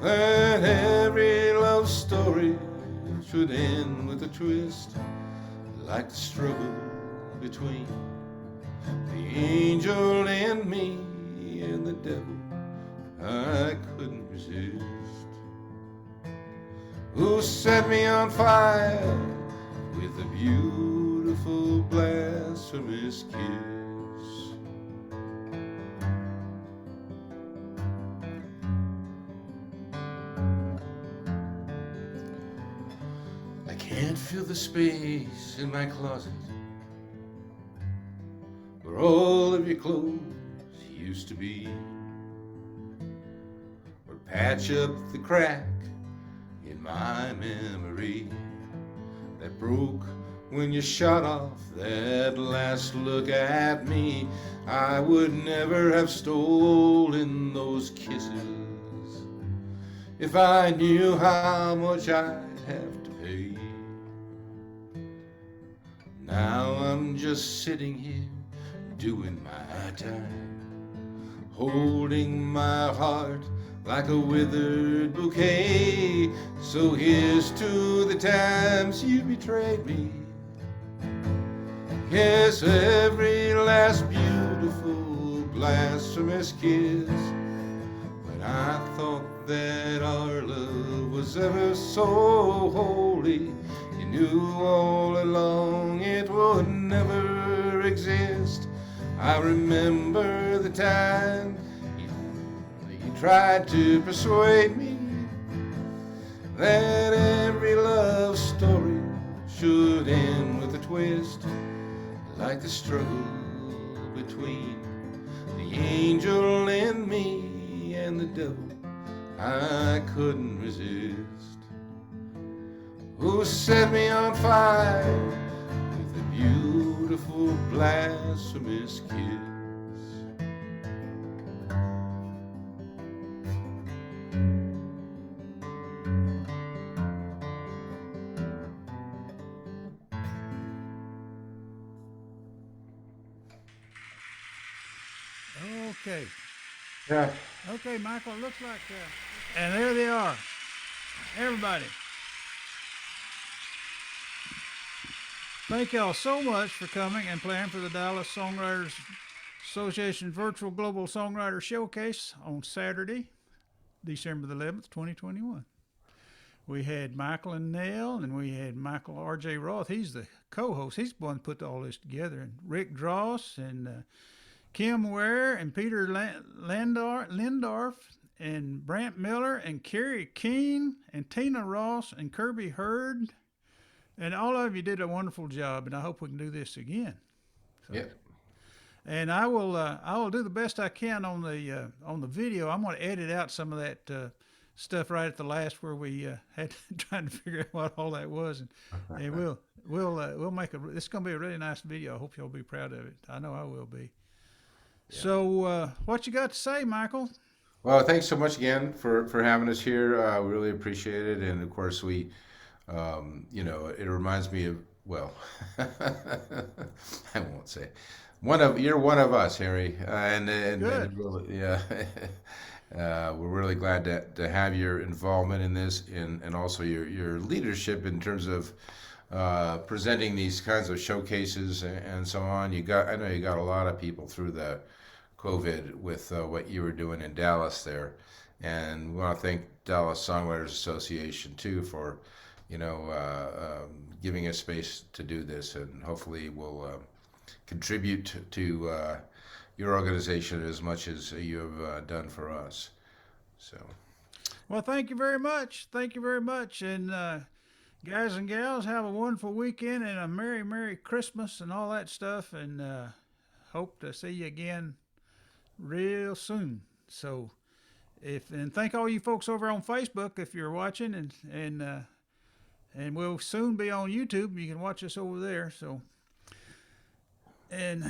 that every love story should end with a twist, like the struggle between the angel and me and the devil I couldn't resist. who set me on fire with a beautiful blasphemous kiss. I can't fill the space in my closet where all of your clothes used to be, or patch up the crack in my memory that broke when you shot off that last look at me. I would never have stolen those kisses if I knew how much I'd have to pay. Now I'm just sitting here doing my time, holding my heart like a withered bouquet. So here's to the times you betrayed me. Yes, every last beautiful blasphemous kiss. When I thought that our love was ever so holy, you knew all along it would never exist. I remember the time you tried to persuade me that every love story should end with a twist, like the struggle between the angel in me and the devil I couldn't resist, who set me on fire with a beautiful blasphemous kiss. Okay. Yeah. Okay, Michael, looks like, and there they are. Everybody. Thank y'all so much for coming and playing for the Dallas Songwriters Association Virtual Global Songwriter Showcase on Saturday, December the 11th, 2021. We had Michael and Nell, and we had Michael R J Roth. He's the co-host. He's the one that put all this together. And Rick Drost and Kim Ware and Peter Lehndorff and Brant Miller and Kerry Kean and Tina Ross and Kirby Hurd. And all of you did a wonderful job, and I hope we can do this again. So, Yeah. And I will do the best I can on the video. I'm going to edit out some of that stuff right at the last where we had trying to figure out what all that was, and we'll make it's going to be a really nice video. I hope you'll be proud of it. I know I will be. Yeah. So what you got to say, Michael? Well, thanks so much again for having us here. We really appreciate it, and of course we. It reminds me of, well, I won't say you're one of us, Harry, and really, yeah, we're really glad to have your involvement in this, and also your leadership in terms of presenting these kinds of showcases and so on. I know you got a lot of people through the COVID with what you were doing in Dallas there, and we want to thank Dallas Songwriters Association too for giving us space to do this, and hopefully we'll contribute to your organization as much as you have done for us. So, well, thank you very much. Thank you very much. And guys and gals, have a wonderful weekend and a Merry Christmas and all that stuff. And hope to see you again real soon. So, and thank all you folks over on Facebook if you're watching, and we'll soon be on YouTube. You can watch us over there. So, and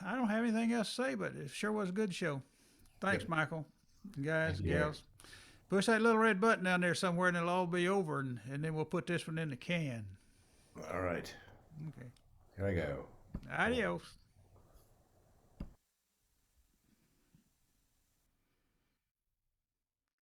I don't have anything else to say, but it sure was a good show. Thanks, yep. Michael, guys, gals. Push that little red button down there somewhere, and it'll all be over, and then we'll put this one in the can. All right. Okay. Here I go. Adios.